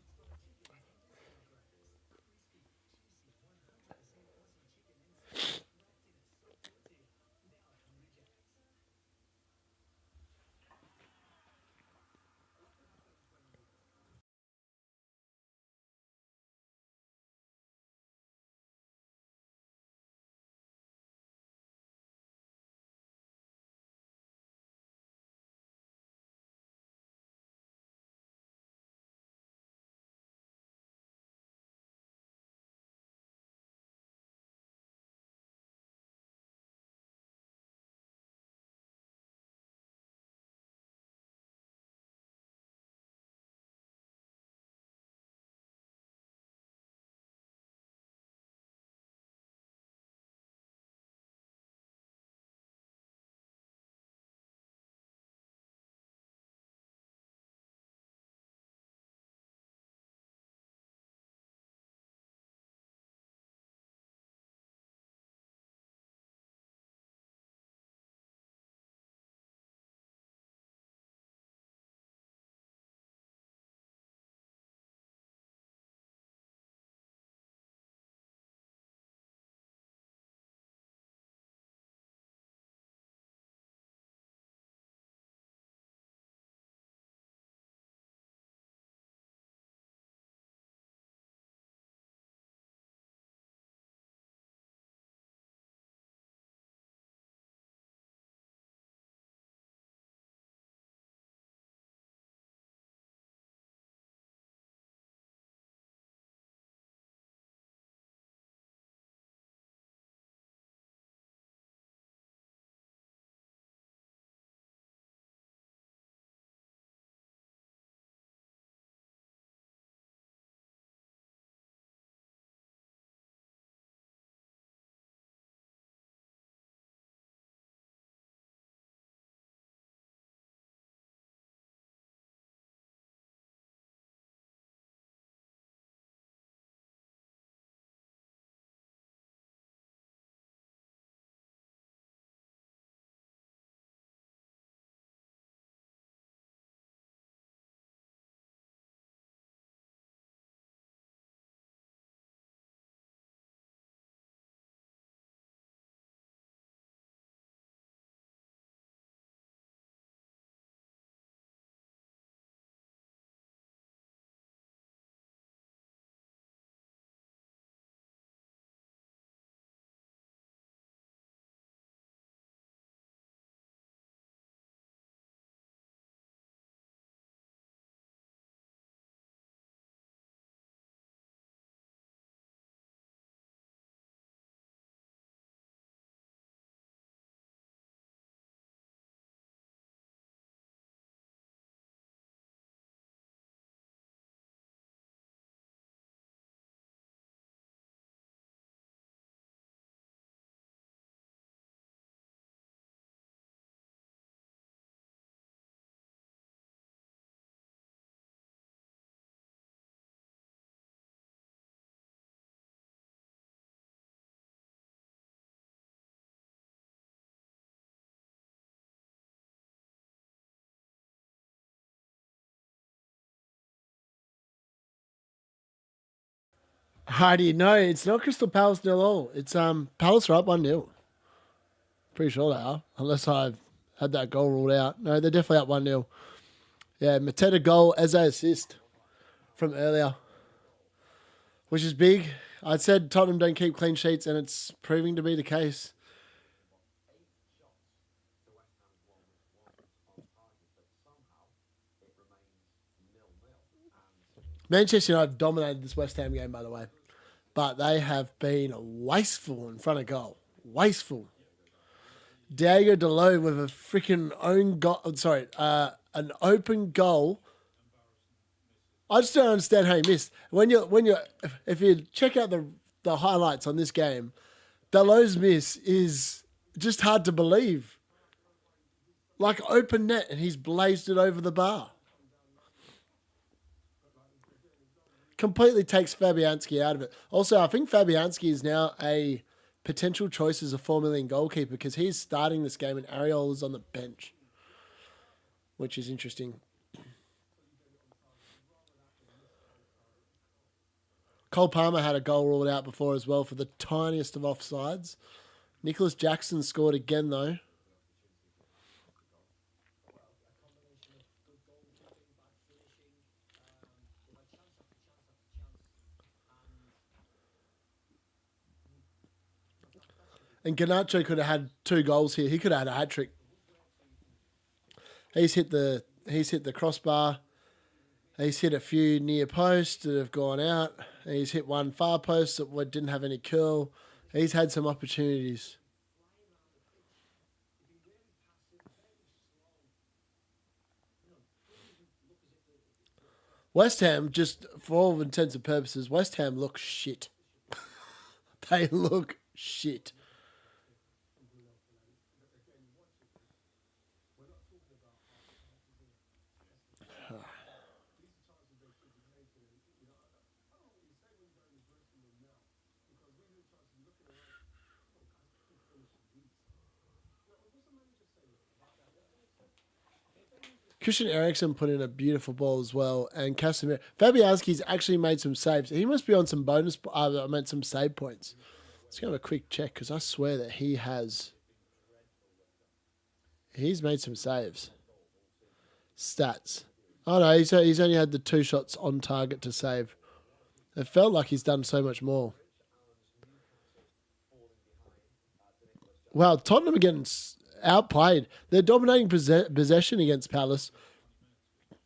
How do you know? It's not Crystal Palace 0-0. It's Palace are up 1-0. Pretty sure they are, unless I've had that goal ruled out. No, they're definitely up 1-0. Yeah, Mateta goal as an assist from earlier, which is big. I said Tottenham don't keep clean sheets, and it's proving to be the case. Manchester United dominated this West Ham game, by the way, but they have been wasteful in front of goal. Wasteful. Diego Dalot with a freaking own goal. Sorry, an open goal. I just don't understand how he missed. If you check out the highlights on this game, Dalot's miss is just hard to believe. Like open net, and he's blazed it over the bar. completely takes Fabianski out of it. Also, I think Fabianski is now a potential choice as a 4 million goalkeeper because he's starting this game and Ariel is on the bench, which is interesting. Cole Palmer had a goal ruled out before as well for the tiniest of offsides. Nicholas Jackson scored again, though. And Garnacho could have had 2 goals here. He could have had a hat-trick. He's hit the crossbar. He's hit a few near posts that have gone out. He's hit one far post that didn't have any curl. He's had some opportunities. West Ham, just for all intents and purposes, West Ham look shit. They look shit. Christian Eriksen put in a beautiful ball as well, and Casemiro. Fabianski's actually made some saves. He must be on some bonus. I meant some save points. Let's have a quick check because I swear that he's made some saves. Stats. Oh no, he's only had the 2 shots on target to save. It felt like he's done so much more. Wow, Tottenham are getting outplayed. They're dominating possession against Palace,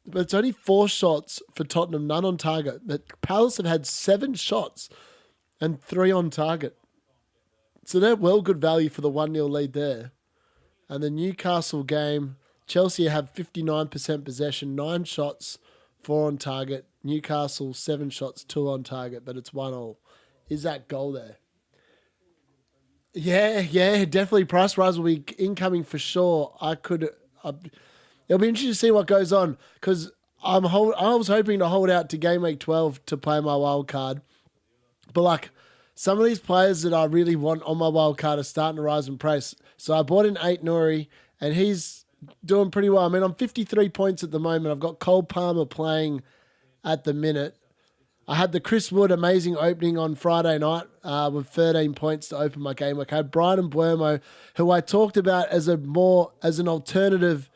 but it's only 4 shots for Tottenham, none on target. But Palace have had 7 shots and 3 on target. So they're well good value for the 1-0 lead there. And the Newcastle game, Chelsea have 59% possession, 9 shots, 4 on target. Newcastle, 7 shots, 2 on target, but it's 1-1. Is that goal there? Yeah, definitely. Price rise will be incoming for sure. It'll be interesting to see what goes on because I was hoping to hold out to game week 12 to play my wild card, but like some of these players that I really want on my wild card are starting to rise in price. So I bought in Ait-Nouri and he's doing pretty well. I mean, I'm 53 points at the moment. I've got Cole Palmer playing at the minute. I had the Chris Wood amazing opening on Friday night with 13 points to open my game week. I had Brian Mbeumo, who I talked about as an alternative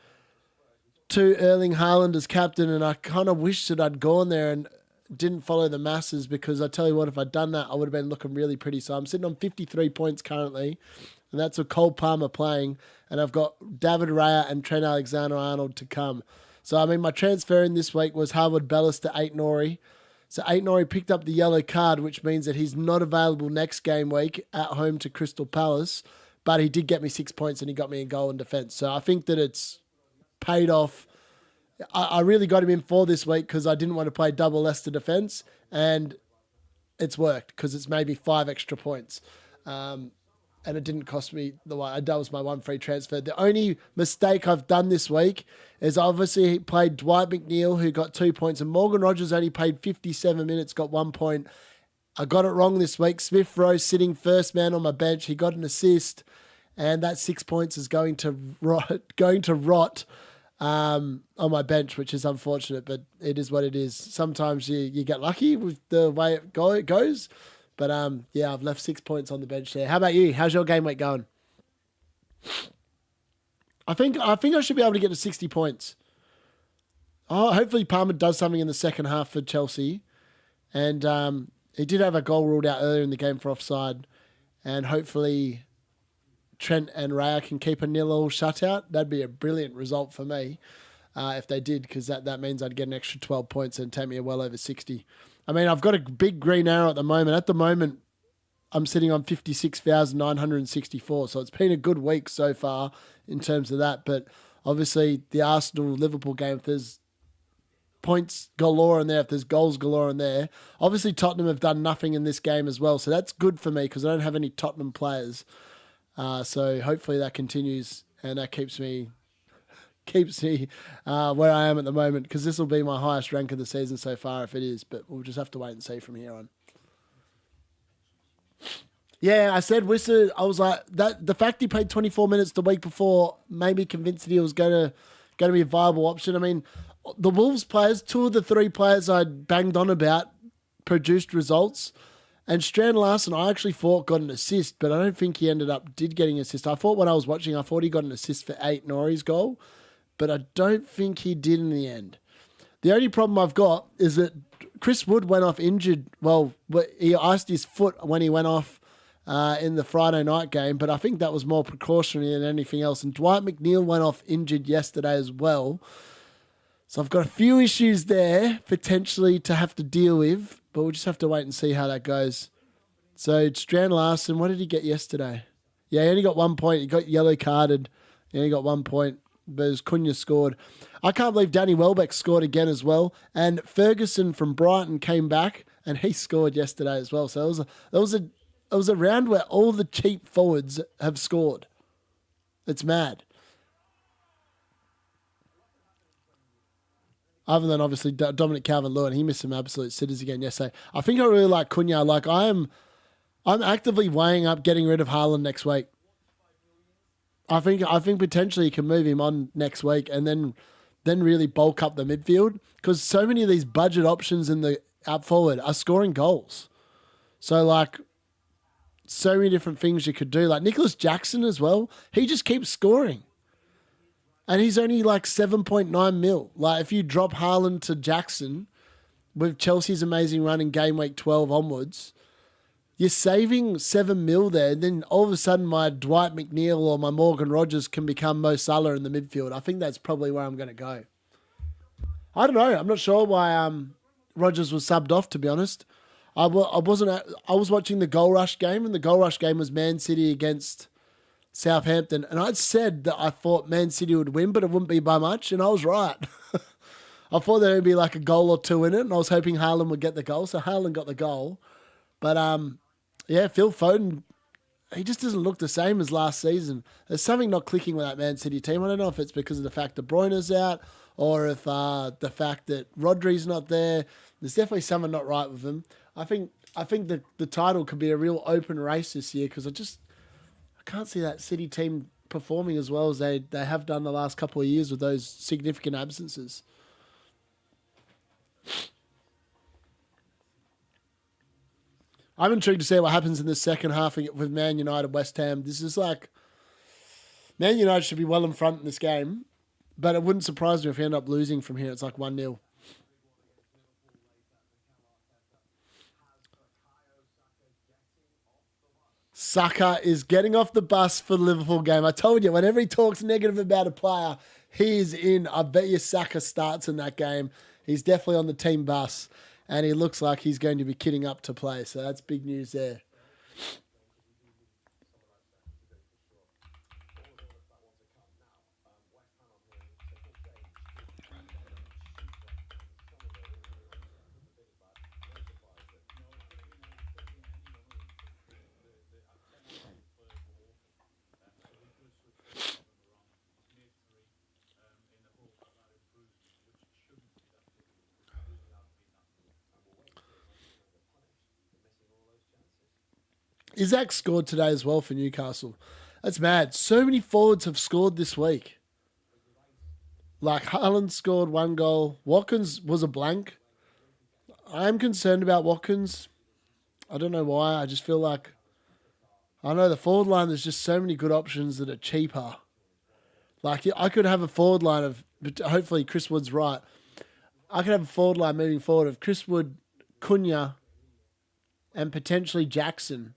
to Erling Haaland as captain, and I kind of wish that I'd gone there and didn't follow the masses because I tell you what, if I'd done that, I would have been looking really pretty. So I'm sitting on 53 points currently, and that's with Cole Palmer playing, and I've got David Raya and Trent Alexander-Arnold to come. So, I mean, my transfer in this week was Harwood Bellis to Ait-Nouri. So Ait-Nouri picked up the yellow card, which means that he's not available next game week at home to Crystal Palace, but he did get me 6 points and he got me a goal in defence. So I think that it's paid off. I really got him in for this week because I didn't want to play double Leicester defence, and it's worked because it's maybe 5 extra points. And it didn't cost me that was my 1 free transfer. The only mistake I've done this week is obviously played Dwight McNeil, who got 2 points, and Morgan Rogers only played 57 minutes, got 1 point. I got it wrong this week. Smith Rowe sitting first man on my bench. He got an assist, and that 6 points is going to rot on my bench, which is unfortunate, but it is what it is. Sometimes you get lucky with the way it goes. But I've left 6 points on the bench there. How about you? How's your game week going? I think I should be able to get to 60 points. Oh, hopefully Palmer does something in the second half for Chelsea. And he did have a goal ruled out earlier in the game for offside. And hopefully Trent and Raya can keep a 0-0 shutout. That'd be a brilliant result for me if they did, because that means I'd get an extra 12 points and take me well over 60. I mean, I've got a big green arrow at the moment. At the moment, I'm sitting on 56,964. So it's been a good week so far in terms of that. But obviously, the Arsenal-Liverpool game, if there's points galore in there, if there's goals galore in there. Obviously, Tottenham have done nothing in this game as well. So that's good for me because I don't have any Tottenham players. So hopefully that continues and that keeps me keeps me where I am at the moment, because this will be my highest rank of the season so far if it is, but we'll just have to wait and see from here on. Yeah, I said Wissa, I was like, that the fact he played 24 minutes the week before made me convinced that he was going to be a viable option. I mean, the Wolves players, 2 of the 3 players I banged on about produced results. And Strand Larson, I actually thought got an assist, but I don't think he did getting an assist. I thought when I was watching, I thought he got an assist for 8 Nori's goal, but I don't think he did in the end. The only problem I've got is that Chris Wood went off injured. Well, he iced his foot when he went off in the Friday night game, but I think that was more precautionary than anything else. And Dwight McNeil went off injured yesterday as well. So I've got a few issues there potentially to have to deal with, but we'll just have to wait and see how that goes. So Strand Larson, what did he get yesterday? Yeah, he only got 1 point. He got yellow carded. He only got 1 point, but as Cunha scored. I can't believe Danny Welbeck scored again as well. And Ferguson from Brighton came back and he scored yesterday as well. So it was a round where all the cheap forwards have scored. It's mad. Other than obviously Dominic Calvert-Lewin, he missed some absolute sitters again yesterday. I think I really like Cunha. Like I'm actively weighing up getting rid of Haaland next week. I think potentially you can move him on next week and then really bulk up the midfield, because so many of these budget options in the out forward are scoring goals. So like so many different things you could do. Like Nicholas Jackson as well. He just keeps scoring. And he's only like 7.9 mil. Like if you drop Haaland to Jackson with Chelsea's amazing run in game week 12 onwards, you're saving 7 mil there. And then all of a sudden my Dwight McNeil or my Morgan Rogers can become Mo Salah in the midfield. I think that's probably where I'm going to go. I don't know. I'm not sure why Rogers was subbed off, to be honest. I was watching the Goal Rush game, and the Goal Rush game was Man City against Southampton, and I'd said that I thought Man City would win, but it wouldn't be by much, and I was right. I thought there would be like a goal or 2 in it, and I was hoping Haaland would get the goal, so Haaland got the goal. But, yeah, Phil Foden, he just doesn't look the same as last season. There's something not clicking with that Man City team. I don't know if it's because of the fact that De Bruyne's out, or if the fact that Rodri's not there. There's definitely something not right with them. I think the title could be a real open race this year, because I can't see that City team performing as well as they have done the last couple of years with those significant absences. I'm intrigued to see what happens in the second half with Man United, West Ham. This is like, Man United should be well in front in this game, but it wouldn't surprise me if we end up losing from here. It's like 1-0. Saka is getting off the bus for the Liverpool game. I told you, whenever he talks negative about a player, he is in. I bet you Saka starts in that game. He's definitely on the team bus, and he looks like he's going to be kitting up to play. So that's big news there. Isaac scored today as well for Newcastle. That's mad. So many forwards have scored this week. Like Haaland scored 1 goal. Watkins was a blank. I am concerned about Watkins. I don't know why. I just feel like, I know the forward line, there's just so many good options that are cheaper. Like I could have a forward line of, hopefully Chris Wood's right. I could have a forward line moving forward of Chris Wood, Cunha, and potentially Jackson.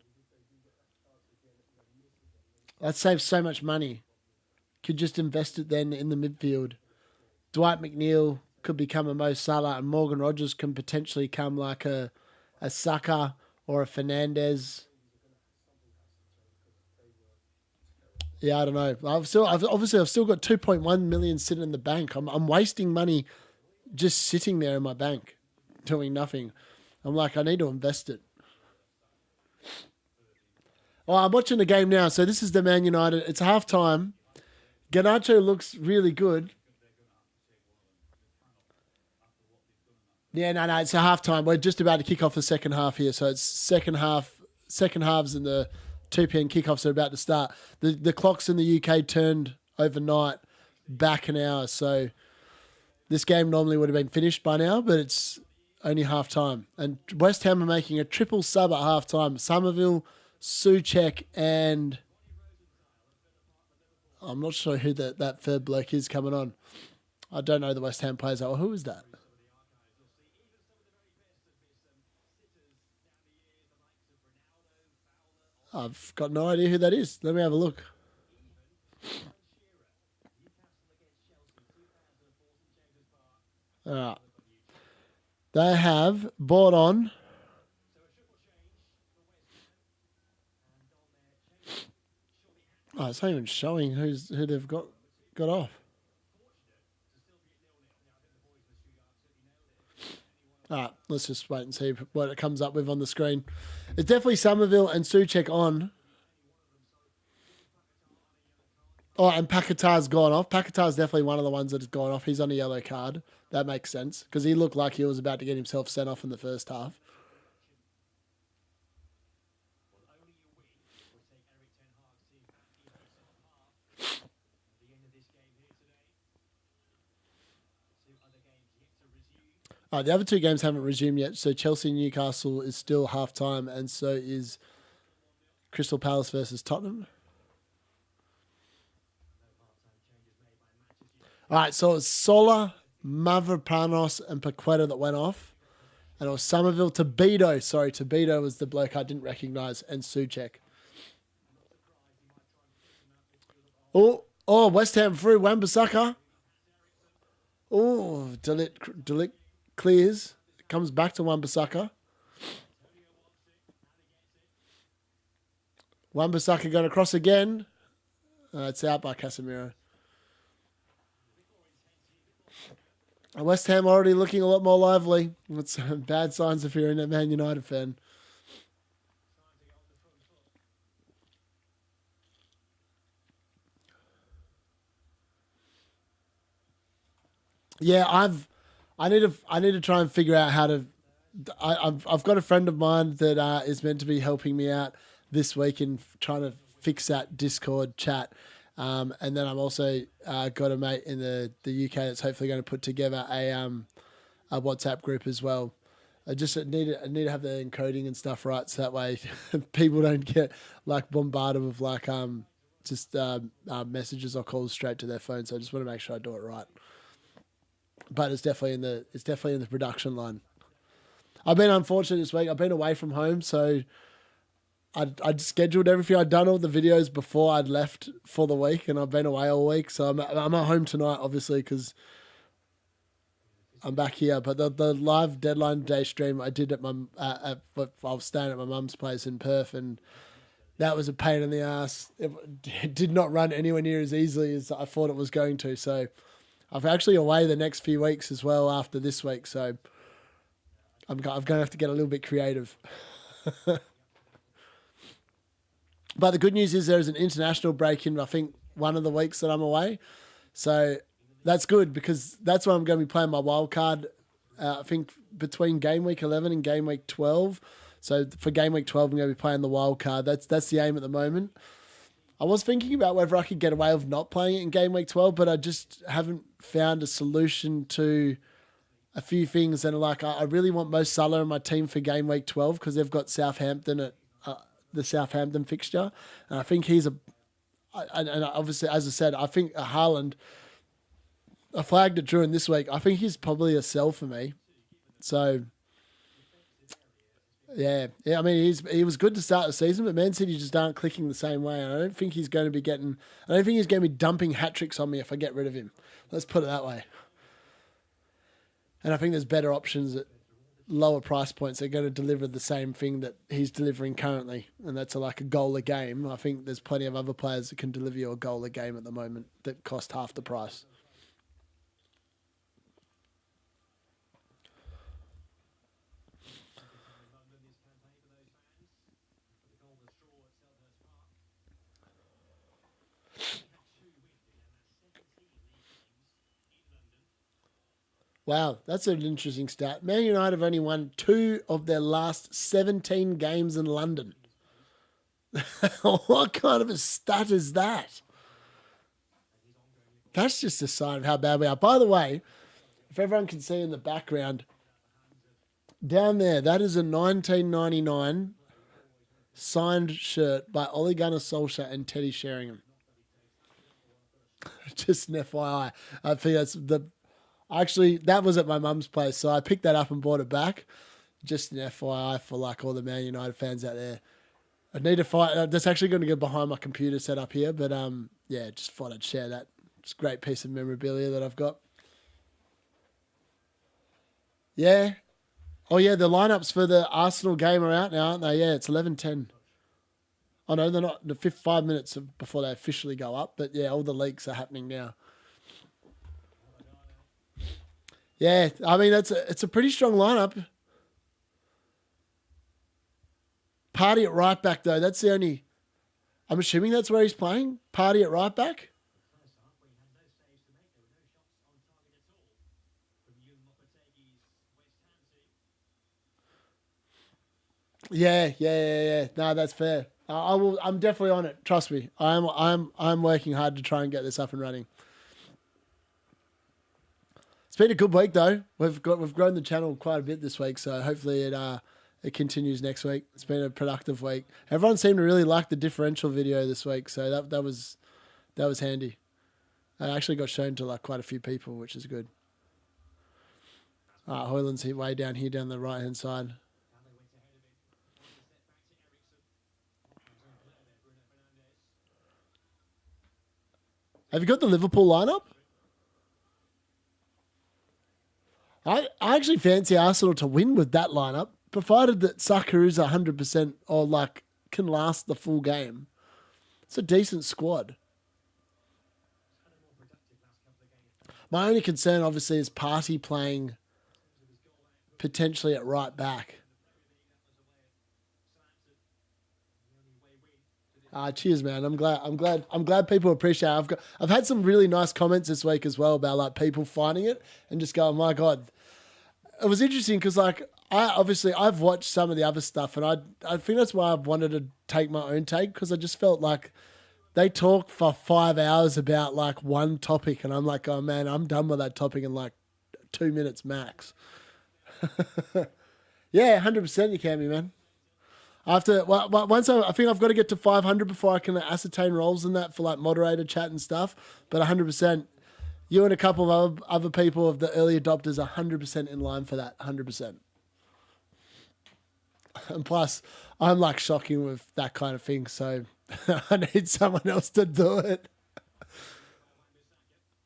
That saves so much money. Could just invest it then in the midfield. Dwight McNeil could become a Mo Salah, and Morgan Rogers can potentially come like a Saka or a Fernandez. Yeah, I don't know. I've still got 2.1 million sitting in the bank. I'm wasting money just sitting there in my bank, doing nothing. I'm like, I need to invest it. Oh, I'm watching the game now. So this is the Man United. It's half time. Garnacho looks really good. Yeah, no, it's a half time. We're just about to kick off the second half here. So it's second halves and the 2 p.m. kickoffs are about to start. The clocks in the UK turned overnight back an hour. So this game normally would have been finished by now, but it's only half time. And West Ham are making a triple sub at half time. Somerville, Souček, and I'm not sure who that third bloke is coming on. I don't know the West Ham players. Oh, who is that? I've got no idea who that is. Let me have a look. All right. They have bought on. Oh, it's not even showing who they've got off. All right, let's just wait and see what it comes up with on the screen. It's definitely Somerville and Souček on. Oh, and Paquetá's gone off. Paquetá's definitely one of the ones that has gone off. He's on a yellow card. That makes sense because he looked like he was about to get himself sent off in the first half. The other two games haven't resumed yet. So Chelsea Newcastle is still half time, and so is Crystal Palace versus Tottenham. All right, so it's Sola, Mavropanos, and Paqueta that went off. And it was Somerville, Tobito. Sorry, Tobito was the bloke I didn't recognise, and Souček. Oh, West Ham through, Wan-Bissaka. Oh, Delict clears. Comes back to Wan-Bissaka. Wan-Bissaka going across again. It's out by Casemiro. West Ham already looking a lot more lively. That's bad signs if you're a Man United fan. Yeah, I need to try and figure out how to. I've got a friend of mine that is meant to be helping me out this week in trying to fix that Discord chat. And then I'm also got a mate in the UK that's hopefully going to put together a WhatsApp group as well. I need to have the encoding and stuff right, so that way people don't get like bombarded with like just messages or calls straight to their phone. So I just want to make sure I do it right. But it's definitely in the production line. I've been unfortunate this week. I've been away from home, so I'd scheduled everything. I'd done all the videos before I'd left for the week, and I've been away all week. So I'm at home tonight, obviously, because I'm back here. But the live deadline day stream I did I was staying at my mum's place in Perth, and that was a pain in the ass. It did not run anywhere near as easily as I thought it was going to. So I'm actually away the next few weeks as well after this week. So I'm going to have to get a little bit creative. But the good news is there's an international break in, I think, one of the weeks that I'm away. So that's good because that's when I'm going to be playing my wild card, I think, between game week 11 and game week 12. So for game week 12, I'm going to be playing the wild card. That's the aim at the moment. I was thinking about whether I could get away with not playing it in game week 12, but I just haven't found a solution to a few things. And like, I really want Mo Salah in my team for game week 12 because they've got Southampton at the Southampton fixture. And I think he's and obviously, as I said, I think Haaland, I flagged it during this week. I think he's probably a sell for me. So yeah. I mean, he was good to start the season, but Man City just aren't clicking the same way. And I don't think he's going to be dumping hat tricks on me if I get rid of him. Let's put it that way. And I think there's better options at lower price points that are going to deliver the same thing that he's delivering currently, and that's like a goal a game. I think there's plenty of other players that can deliver you a goal a game at the moment that cost half the price. Wow, that's an interesting stat. Man United have only won 2 of their last 17 games in London. What kind of a stat is that? That's just a sign of how bad we are. By the way, if everyone can see in the background, down there, that is a 1999 signed shirt by Ole Gunnar Solskjaer and Teddy Sheringham. Just an FYI. I think that's the... Actually, that was at my mum's place, so I picked that up and bought it back. Just an FYI for like all the Man United fans out there. I need to find... That's actually going to go behind my computer set up here, but yeah, just thought I'd share that. It's a great piece of memorabilia that I've got. Yeah. Oh, yeah, the lineups for the Arsenal game are out now, aren't they? Yeah, it's 11:10. Oh, no, they're not. The 5 minutes before they officially go up. But, yeah, all the leaks are happening now. Yeah, I mean, it's a pretty strong lineup. Party at right back, though. That's the only... I'm assuming that's where he's playing. Party at right back. Yeah. No, that's fair. I will. I'm definitely on it. Trust me. I'm working hard to try and get this up and running. It's been a good week though. We've grown the channel quite a bit this week, so hopefully it continues next week. It's been a productive week. Everyone seemed to really like the differential video this week, so that was handy. I actually got shown to like quite a few people, which is good. Hoyland's way down here down the right hand side. Have you got the Liverpool lineup? I actually fancy Arsenal to win with that lineup, provided that Saka is 100% or like can last the full game. It's a decent squad. My only concern, obviously, is Partey playing potentially at right back. Cheers, man. I'm glad people appreciate it. I've had some really nice comments this week as well about like people finding it and just going, my God. It was interesting because like I've watched some of the other stuff and I think that's why I've wanted to take my own take, because I just felt like they talk for 5 hours about like one topic and I'm like, oh man, I'm done with that topic in like 2 minutes max. Yeah, 100% you can be, man. Once I think I've got to get to 500 before I can ascertain roles in that for like moderator chat and stuff. But 100%, you and a couple of other people of the early adopters are 100% in line for that. 100%. And plus, I'm like shocking with that kind of thing, so I need someone else to do it.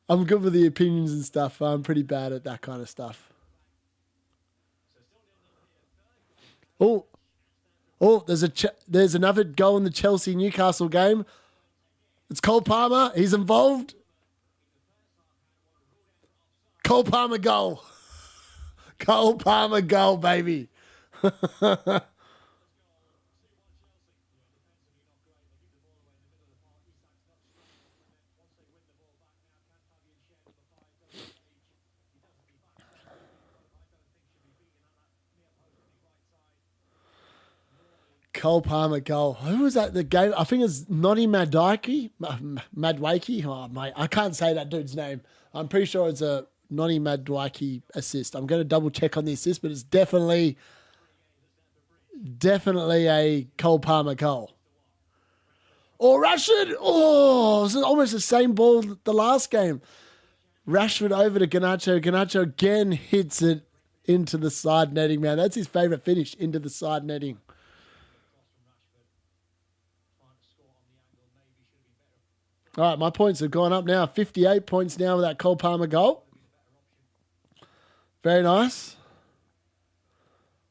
I'm good with the opinions and stuff. I'm pretty bad at that kind of stuff. Oh, there's another goal in the Chelsea-Newcastle game. It's Cole Palmer. He's involved. Cole Palmer goal. Cole Palmer goal, baby. Cole Palmer goal. Who was that? The game? I think it's Noddy Madwakey. Madwakey. Oh, mate. I can't say that dude's name. I'm pretty sure it's a Noddy Madwakey assist. I'm going to double check on the assist, but it's definitely a Cole Palmer goal. Oh, Rashford. Oh, it's almost the same ball the last game. Rashford over to Garnacho. Garnacho again hits it into the side netting, man. That's his favourite finish, into the side netting. All right, my points have gone up now. 58 points now with that Cole Palmer goal. Very nice.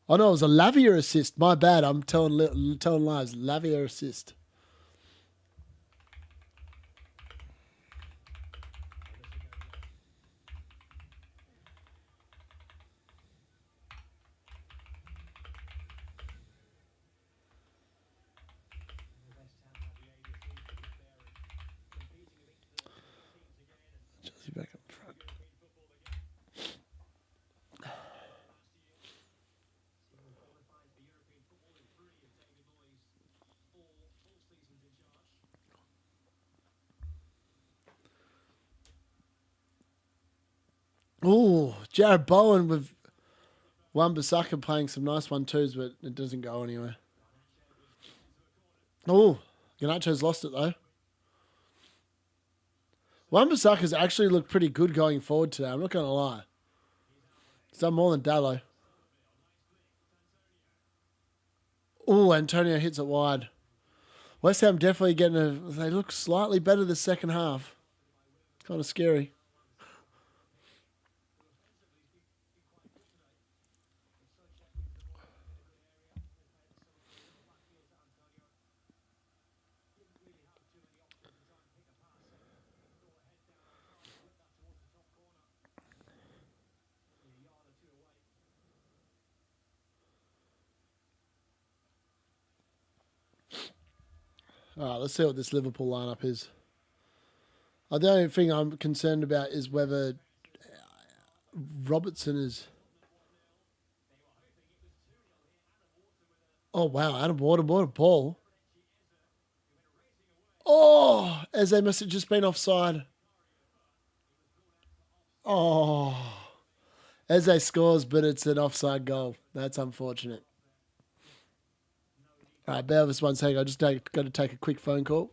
Oh, no, it was a Lavia assist. My bad. I'm telling lies. Lavia assist. Chelsea back up front. Oh, Jared Bowen with Wan-Bissaka playing some nice 1-2s, but it doesn't go anywhere. Oh, Garnacho's lost it though. Wan-Bissaka's actually looked pretty good going forward today. I'm not going to lie. He's done more than Dallo. Oh, Antonio hits it wide. West Ham definitely they look slightly better the second half. Kind of scary. All right, let's see what this Liverpool lineup is. The only thing I'm concerned about is whether Robertson is... Oh, wow. Adam Ward, what a ball. Oh, Eze must have just been offside. Oh. Eze scores, but it's an offside goal. That's unfortunate. All right, bear with us 1 second. I just got to take a quick phone call.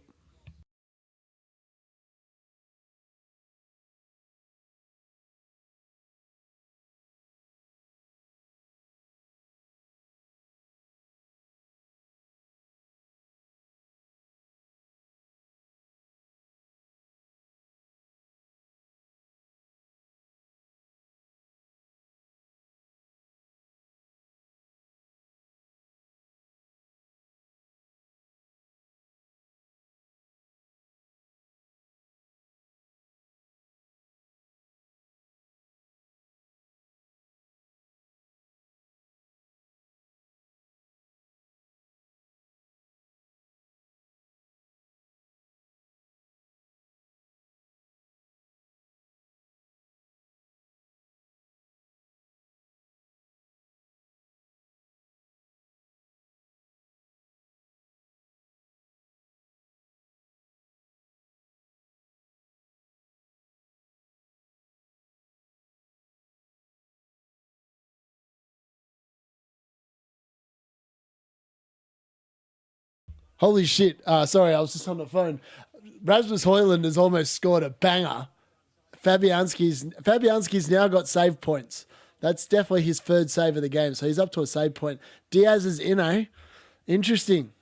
Holy shit. Sorry, I was just on the phone. Rasmus Højlund has almost scored a banger. Fabianski's now got save points. That's definitely his third save of the game, so he's up to a save point. Diaz is in, eh? Interesting.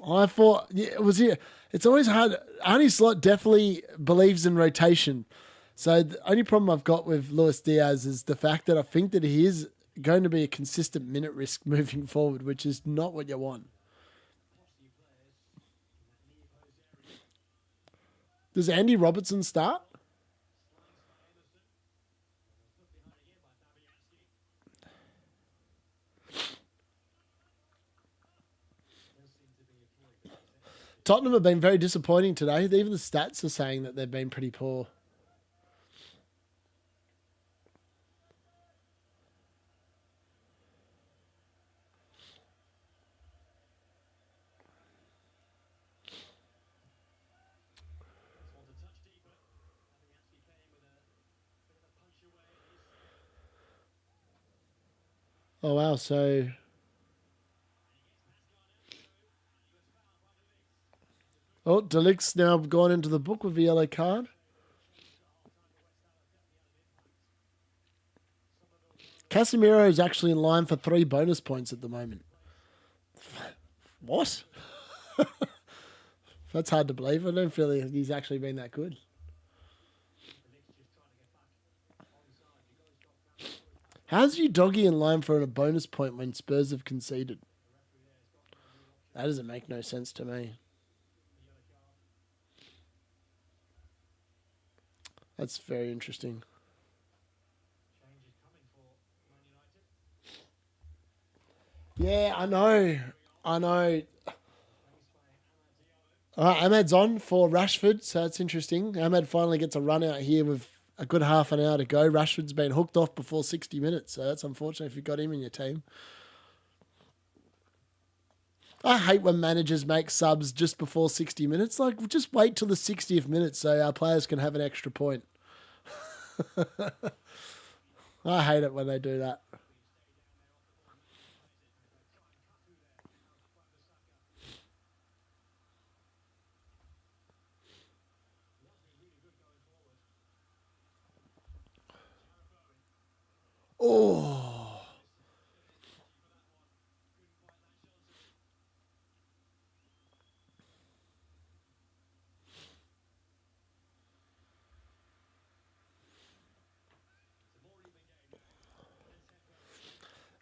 I thought it was here. It's always hard. Arnie Slot definitely believes in rotation. So the only problem I've got with Luis Diaz is the fact that I think that he is going to be a consistent minute risk moving forward, which is not what you want. Does Andy Robertson start? Tottenham have been very disappointing today. Even the stats are saying that they've been pretty poor. Oh, wow. So... Oh, Delict's now gone into the book with a yellow card. Casemiro is actually in line for 3 bonus points at the moment. What? That's hard to believe. I don't feel like he's actually been that good. How's you doggy in line for a bonus point when Spurs have conceded? That doesn't make no sense to me. That's very interesting. Yeah, I know. Ahmad's on for Rashford, so that's interesting. Ahmad finally gets a run out here with a good half an hour to go. Rashford's been hooked off before 60 minutes, so that's unfortunate if you've got him in your team. I hate when managers make subs just before 60 minutes. Like, just wait till the 60th minute so our players can have an extra point. I hate it when they do that. Oh.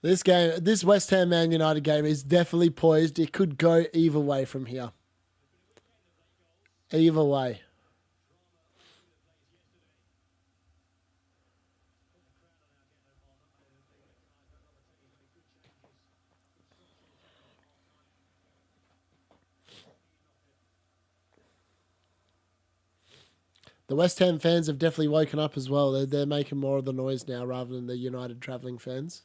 This game, this West Ham Man United game is definitely poised. It could go either way from here. Either way. The West Ham fans have definitely woken up as well. They're making more of the noise now rather than the United travelling fans.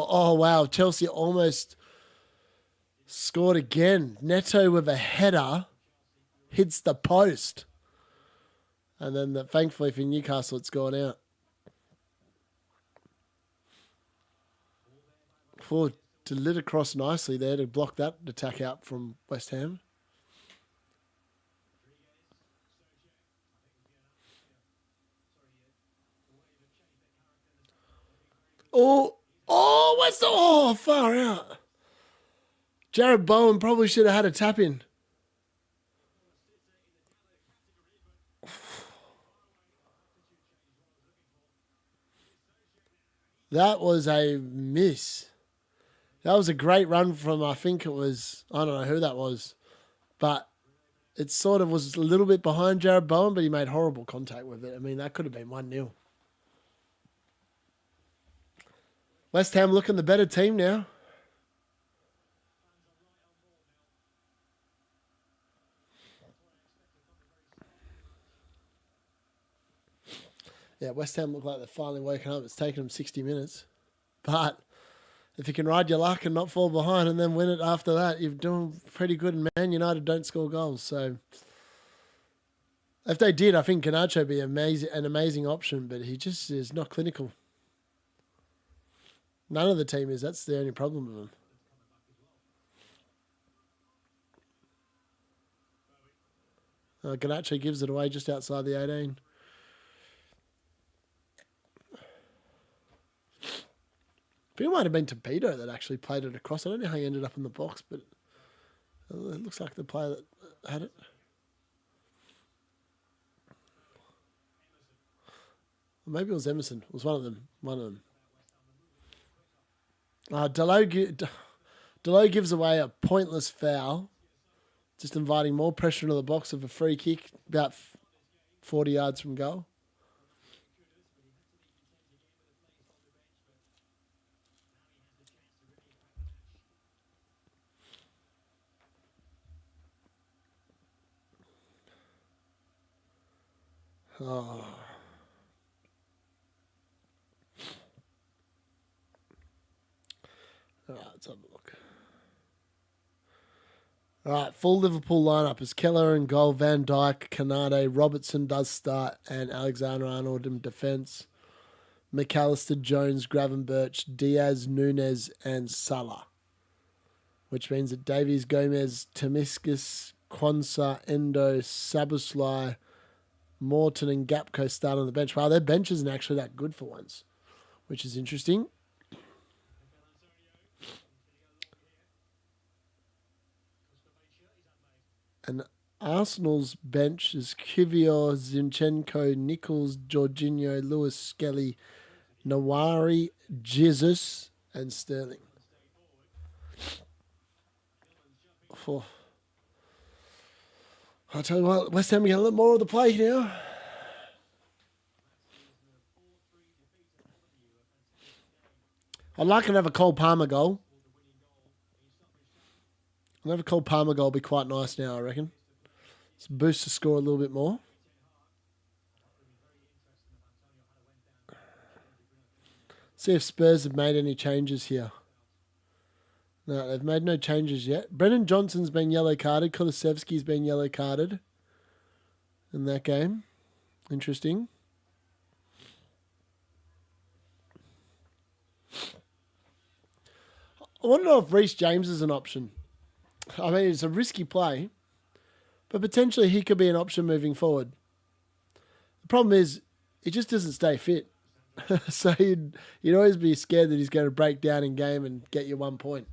Oh, wow. Chelsea almost scored again. Neto with a header hits the post. And then thankfully for Newcastle, it's gone out. For to lit across nicely there to block that attack out from West Ham. Oh, far out. Jared Bowen probably should have had a tap in. That was a miss. That was a great run from, I think it was, I don't know who that was, but it sort of was a little bit behind Jared Bowen, but he made horrible contact with it. I mean, that could have been 1-0. West Ham looking the better team now. Yeah, West Ham look like they're finally waking up. It's taken them 60 minutes. But if you can ride your luck and not fall behind and then win it after that, you're doing pretty good. And Man United don't score goals. So if they did, I think Garnacho would be an amazing option, but he just is not clinical. None of the team is. That's the only problem with him. Garnacho gives it away just outside the 18. I think it might have been Torpedo that actually played it across. I don't know how he ended up in the box, but it looks like the player that had it. Maybe it was Emerson. It was one of them. Delow gives away a pointless foul, just inviting more pressure into the box of a free kick about 40 yards from goal. Oh. All right, let's have a look. All right, full Liverpool lineup is Keller in goal, Van Dijk, Canade, Robertson does start, and Alexander-Arnold in defence. McAllister, Jones, Gravenberch, Diaz, Nunes, and Salah. Which means that Davies, Gomez, Tomiskas, Quansah, Endo, Sabuslai, Morton, and Gapco start on the bench. Wow, their bench isn't actually that good for once, which is interesting. And Arsenal's bench is Kivior, Zinchenko, Nichols, Jorginho, Lewis, Skelly, Nawari, Jesus, and Sterling. Oh. I'll tell you what, West Ham get a little more of the play now. I'd like another Cole Palmer goal. Another Cole Palmer goal would be quite nice now, I reckon. Let's boost the score a little bit more. See if Spurs have made any changes here. No, they've made no changes yet. Brennan Johnson's been yellow carded. Kulusevski's been yellow carded in that game. Interesting. I want to know if Reece James is an option. I mean, it's a risky play, but potentially he could be an option moving forward. The problem is, he just doesn't stay fit. So you'd always be scared that he's going to break down in game and get you 1 point.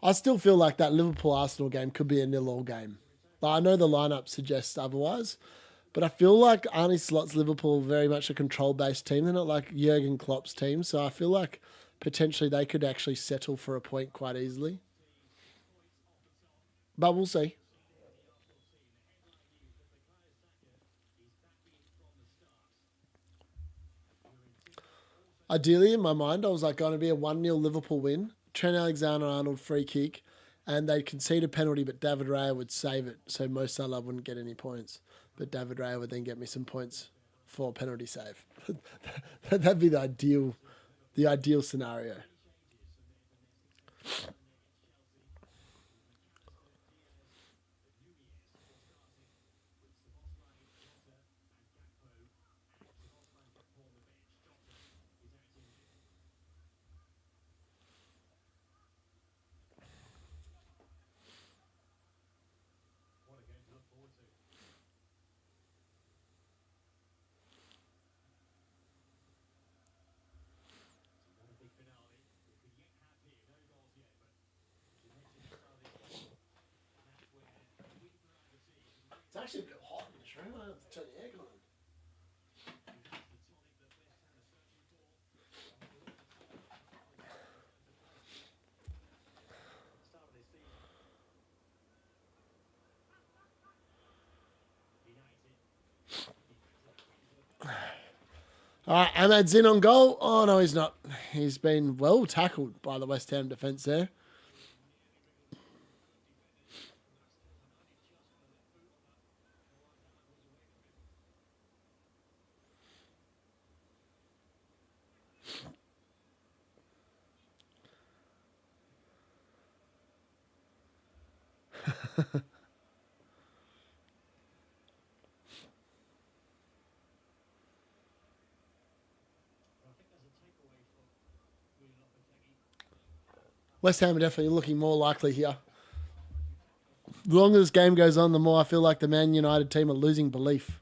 I still feel like that Liverpool-Arsenal game could be a 0-0 game. I know the lineup suggests otherwise, but I feel like Arne Slot's Liverpool are very much a control-based team. They're not like Jurgen Klopp's team, so I feel like potentially they could actually settle for a point quite easily. But we'll see. Ideally, in my mind, I was like going to be a 1-0 Liverpool win. Trent Alexander-Arnold free kick, and they'd concede a penalty, but David Raya would save it, so Mo Salah wouldn't get any points. But David Raya would then get me some points for a penalty save. That'd be the ideal scenario. It's actually a bit hot in this room. I have to turn the aircon on. All right, Ahmad's in on goal. Oh, no, he's not. He's been well tackled by the West Ham defence there. West Ham are definitely looking more likely here. The longer this game goes on, the more I feel like the Man United team are losing belief.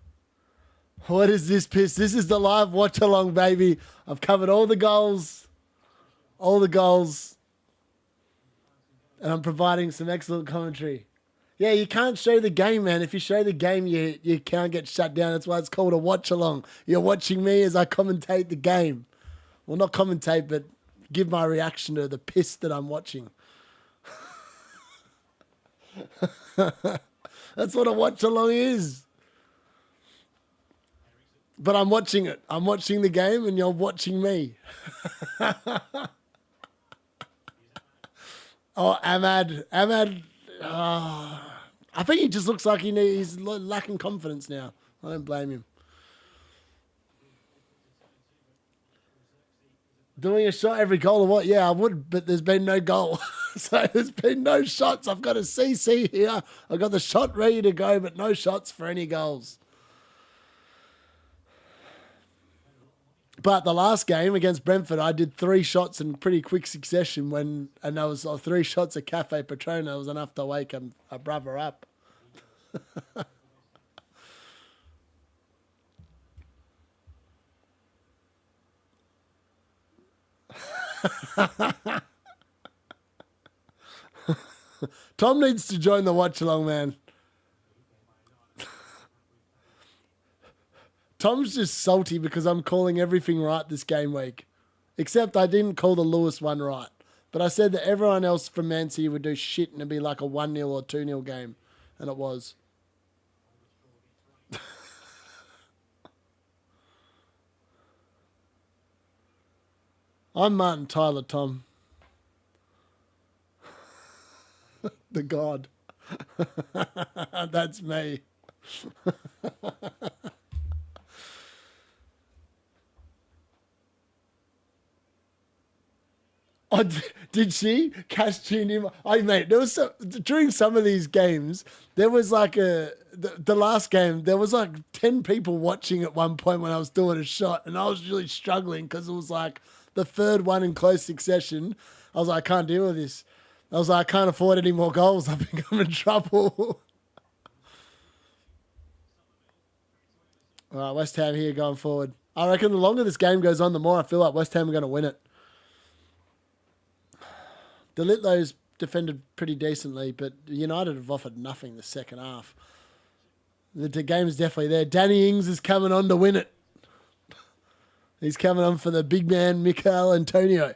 What is this piss? This is the live watch along, baby. I've covered all the goals. And I'm providing some excellent commentary. Yeah, you can't show the game, man. If you show the game, you can't get shut down. That's why it's called a watch along. You're watching me as I commentate the game. Well, not commentate, but give my reaction to the piss that I'm watching. That's what a watch along is. But I'm watching it. I'm watching the game and you're watching me. Oh, Ahmad. Oh, I think he just looks like he's lacking confidence now. I don't blame him. Doing a shot every goal or what? Yeah, I would, but there's been no goal. So there's been no shots. I've got a CC here. I've got the shot ready to go, but no shots for any goals. But the last game against Brentford, I did 3 shots in pretty quick succession and there was 3 shots at Cafe Petrona. It was enough to wake a brother up. Tom needs to join the watch along, man. Tom's just salty because I'm calling everything right this game week. Except I didn't call the Lewis one right. But I said that everyone else from Man City would do shit and it'd be like a 1-0 or 2-0 game. And it was. I'm Martin Tyler, Tom. The God. That's me. Oh, did she? Cash tuned him. Oh, mate, there was during some of these games, there was like the last game, there was like 10 people watching at one point when I was doing a shot, and I was really struggling because it was like the third one in close succession. I was like, I can't deal with this. I was like, I can't afford any more goals. I think I'm in trouble. All right, West Ham here going forward. I reckon the longer this game goes on, the more I feel like West Ham are going to win it. The Litlows defended pretty decently, but United have offered nothing the second half. The game's definitely there. Danny Ings is coming on to win it. He's coming on for the big man, Mikel Antonio.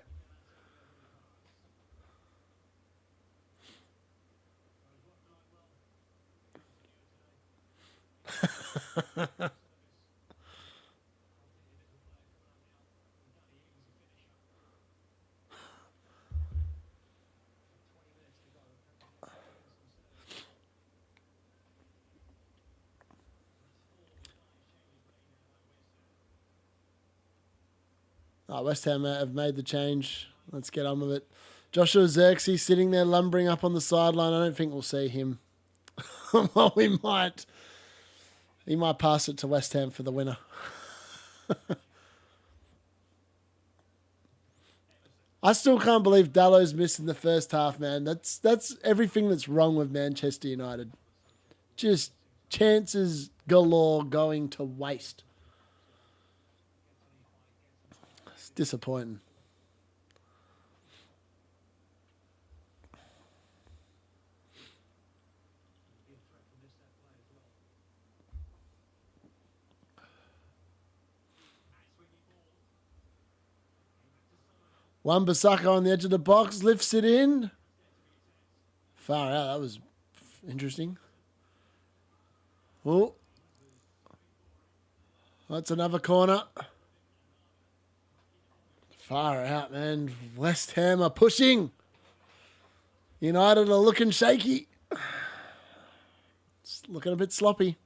West Ham have made the change. Let's get on with it. Joshua Zirkzee sitting there lumbering up on the sideline. I don't think we'll see him. Well, we might. He might pass it to West Ham for the winner. I still can't believe Dallow's missing the first half, man. That's everything that's wrong with Manchester United. Just chances galore going to waste. It's disappointing. Wan-Bissaka on the edge of the box, lifts it in. Far out, that was interesting. Oh, that's another corner. Far out, man. West Ham are pushing. United are looking shaky. It's looking a bit sloppy.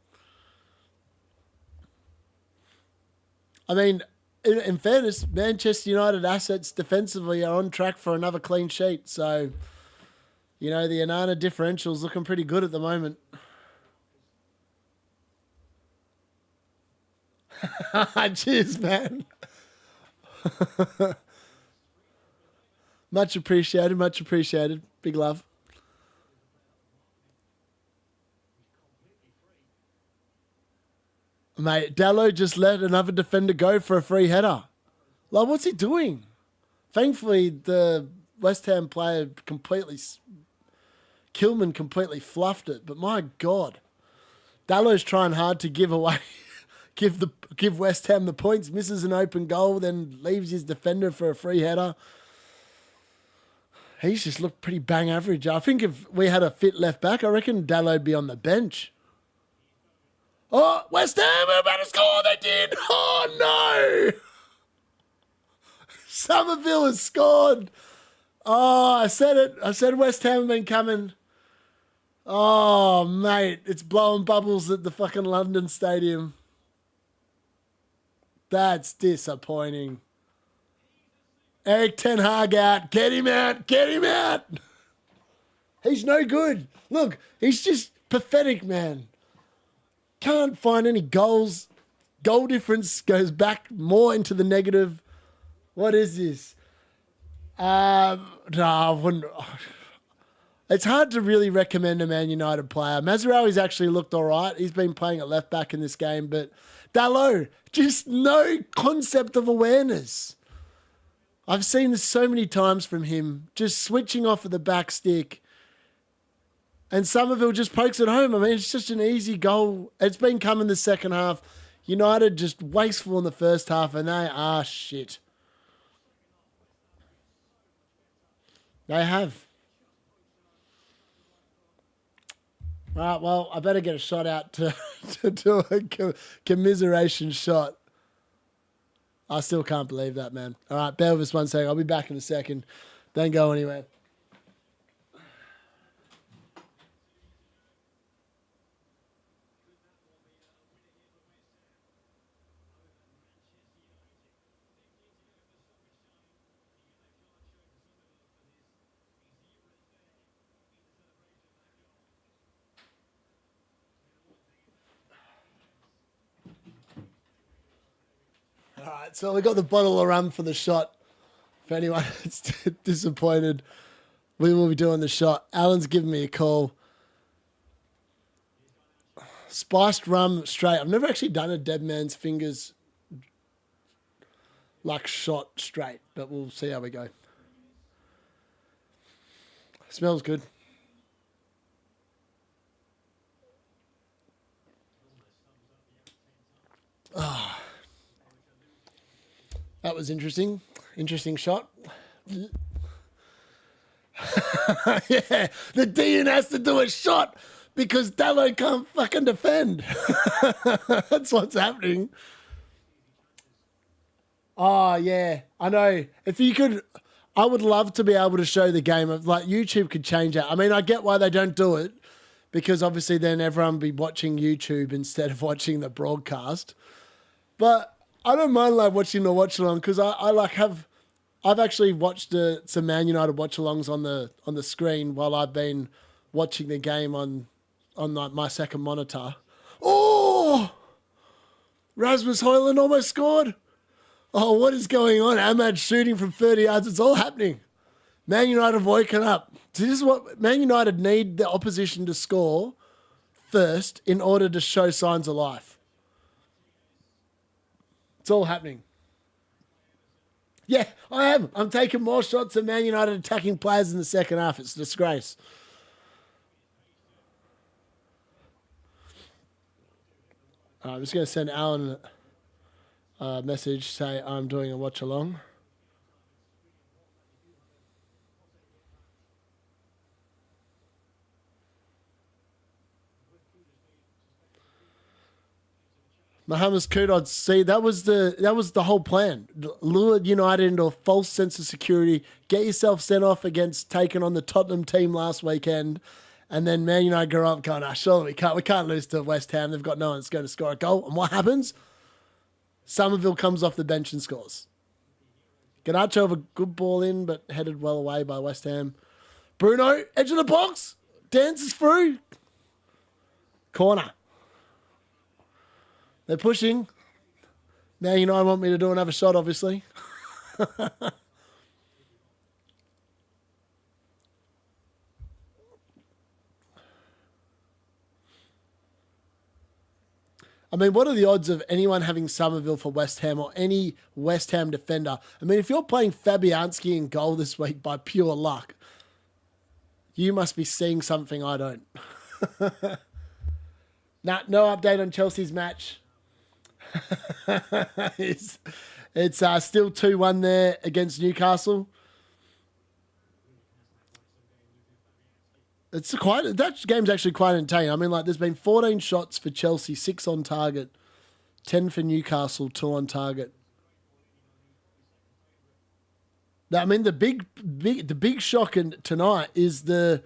I mean, in fairness, Manchester United assets defensively are on track for another clean sheet. So, the Anana differential's looking pretty good at the moment. Cheers, man. Much appreciated, much appreciated. Big love. Mate, Dallo just let another defender go for a free header. Like, what's he doing? Thankfully, the West Ham player Kilman completely fluffed it. But my God, Dallo's trying hard to give away, give West Ham the points. Misses an open goal, then leaves his defender for a free header. He's just looked pretty bang average. I think if we had a fit left back, I reckon Dallo'd be on the bench. Oh, West Ham are about to score. They did. Oh, no. Somerville has scored. Oh, I said it. I said West Ham have been coming. Oh, mate. It's blowing bubbles at the fucking London Stadium. That's disappointing. Eric Ten Hag out. Get him out. Get him out. He's no good. Look, he's just pathetic, man. Can't find any goals. Goal difference goes back more into the negative. What is this? No, I wouldn't. It's hard to really recommend a Man United player. Mazraoui's actually looked all right. He's been playing at left back in this game, but Dalot, just no concept of awareness. I've seen this so many times from him, just switching off of the back stick. And Somerville just pokes it home. I mean, it's just an easy goal. It's been coming the second half. United just wasteful in the first half, and they are shit. They have. Right, well, I better get a shot out to, to do a commiseration shot. I still can't believe that, man. All right, bear with us 1 second. I'll be back in a second. Don't go anywhere. All right, so we got the bottle of rum for the shot. If anyone is disappointed, we will be doing the shot. Alan's giving me a call. Spiced rum straight. I've never actually done a dead man's fingers like shot straight, but we'll see how we go. Smells good. Oh, that was interesting. Interesting shot. Yeah, the Dean has to do a shot because Dallo can't fucking defend. That's what's happening. Oh, yeah. I know. If you could, I would love to be able to show the game. Of like YouTube could change that. I mean, I get why they don't do it because obviously then everyone would be watching YouTube instead of watching the broadcast. But I don't mind like watching the watch along because I like have. I've actually watched some Man United watch alongs on the screen while I've been watching the game on like my second monitor. Oh, Rasmus Højlund almost scored. Oh, what is going on? Ahmad shooting from 30 yards. It's all happening. Man United have woken up. This is what Man United need the opposition to score first in order to show signs of life. It's all happening. Yeah, I am. I'm taking more shots than Man United attacking players in the second half. It's a disgrace. I'm just going to send Alan a message, say I'm doing a watch along. Mohammed Kudod, see, that was the whole plan. Lure United into a false sense of security, get yourself sent off against taking on the Tottenham team last weekend, and then Man United go up going, surely we can't lose to West Ham. They've got no one that's going to score a goal. And what happens? Somerville comes off the bench and scores. Garnacho have a good ball in, but headed well away by West Ham. Bruno, edge of the box, dances through. Corner. They're pushing. Man United want me to do another shot, obviously. I mean, what are the odds of anyone having Somerville for West Ham or any West Ham defender? I mean, if you're playing Fabianski in goal this week by pure luck, you must be seeing something I don't. No update on Chelsea's match. It's still 2-1 there against Newcastle. That game's actually quite entertaining. I mean, like, there's been 14 shots for Chelsea, 6 on target, 10 for Newcastle, 2 on target. I mean, the big shock tonight is the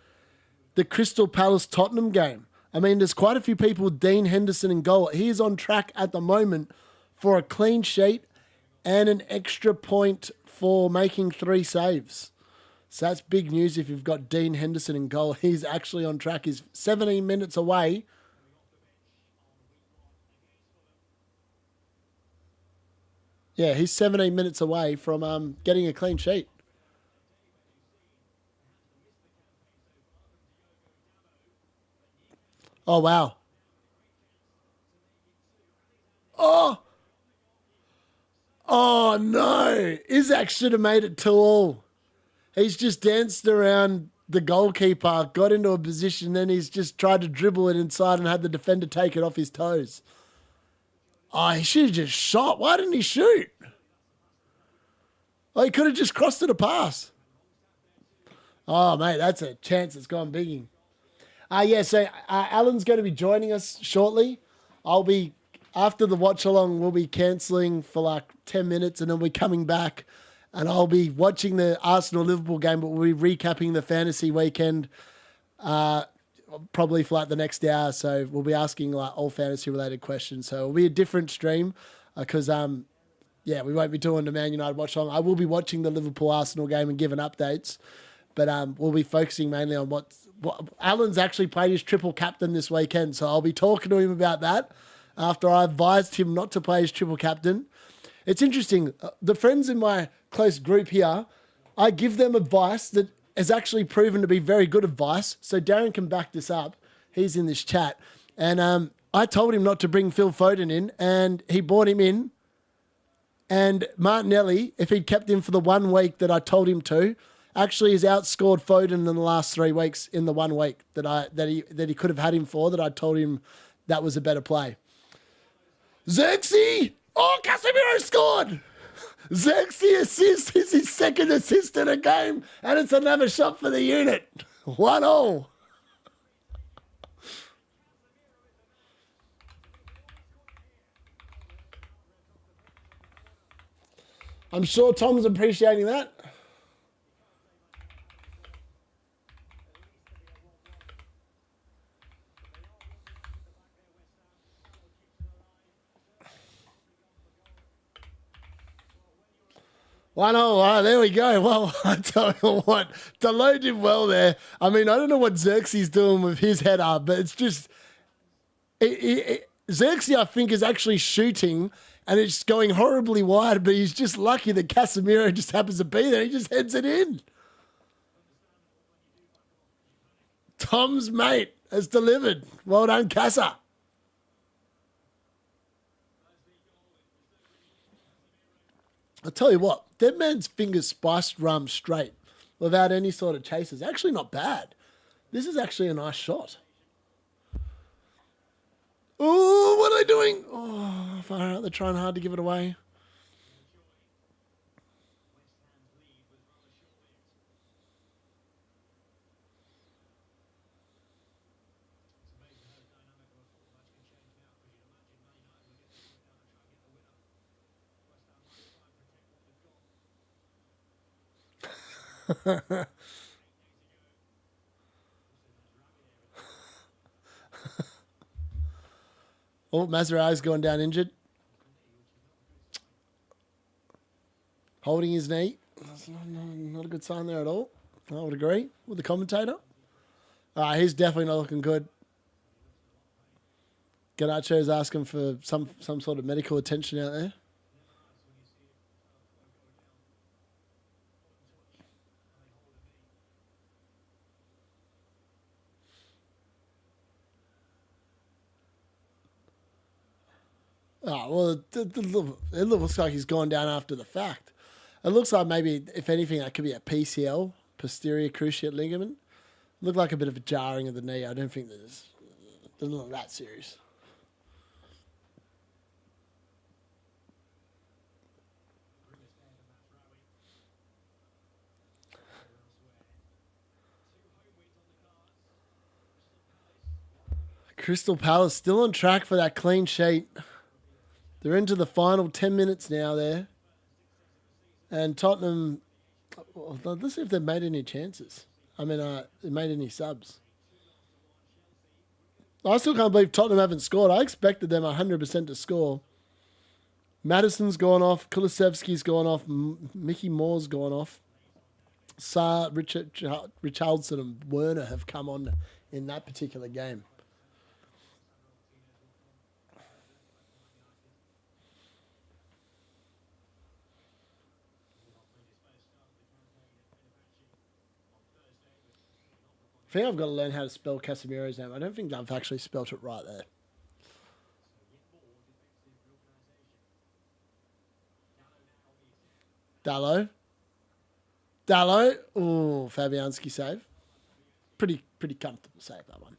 Crystal Palace Tottenham game. I mean, there's quite a few people with Dean Henderson in goal. He is on track at the moment for a clean sheet and an extra point for making 3 saves. So that's big news if you've got Dean Henderson in goal. He's actually on track. He's 17 minutes away. Yeah, he's 17 minutes away from getting a clean sheet. Oh, wow. Oh! Oh, no. Isaac should have made it 2-2. He's just danced around the goalkeeper, got into a position, then he's just tried to dribble it inside and had the defender take it off his toes. Oh, he should have just shot. Why didn't he shoot? Oh, he could have just crossed it a pass. Oh, mate, that's a chance that's gone bigging. Yeah, so Alan's going to be joining us shortly. I'll be, after the watch along, we'll be cancelling for like 10 minutes and then we'll be coming back and I'll be watching the Arsenal-Liverpool game, but we'll be recapping the fantasy weekend probably for like the next hour. So we'll be asking like all fantasy-related questions. So it'll be a different stream because, yeah, we won't be doing the Man United watch along. I will be watching the Liverpool-Arsenal game and giving updates. But we'll be focusing mainly on what Alan's actually played his triple captain this weekend. So I'll be talking to him about that after I advised him not to play his triple captain. It's interesting. The friends in my close group here, I give them advice that has actually proven to be very good advice. So Darren can back this up. He's in this chat. And I told him not to bring Phil Foden in and he brought him in. And Martinelli, if he'd kept him for the 1 week that I told him to, actually has outscored Foden in the last 3 weeks in the 1 week that he could have had him for, that I told him that was a better play. Xerxes! Oh, Casemiro scored! Xerxes assist is his second assist in a game, and it's another shot for the unit. 1-1. I'm sure Tom's appreciating that. There we go. Well, I tell you what, Delo did well there. I mean, I don't know what Xerxes doing with his header, but it's just... Xerxes, I think, is actually shooting, and it's going horribly wide, but he's just lucky that Casemiro just happens to be there. He just heads it in. Tom's mate has delivered. Well done, Casa. I'll tell you what, that man's fingers spiced rum straight without any sort of chasers. Actually not bad. This is actually a nice shot. Oh, what are they doing? Oh, far out. They're trying hard to give it away. Oh, Mazraoui's going down injured. Holding his knee. That's not a good sign there at all. I would agree with the commentator. He's definitely not looking good. Garnacho's asking for some sort of medical attention out there. Well, it looks like he's gone down after the fact. It looks like maybe, if anything, that could be a PCL, posterior cruciate ligament. Looked like a bit of a jarring of the knee. I don't think it doesn't look that serious. Crystal Palace still on track for that clean sheet. They're into the final 10 minutes now there. And Tottenham, let's see if they've made any chances. I mean, they made any subs. I still can't believe Tottenham haven't scored. I expected them 100% to score. Madison's gone off. Kulusevski's gone off. Mickey Moore's gone off. Richardson and Werner have come on in that particular game. I think I've got to learn how to spell Casemiro's name. I don't think I've actually spelt it right there. Dallo. Oh, Fabianski save. Pretty comfortable save, that one.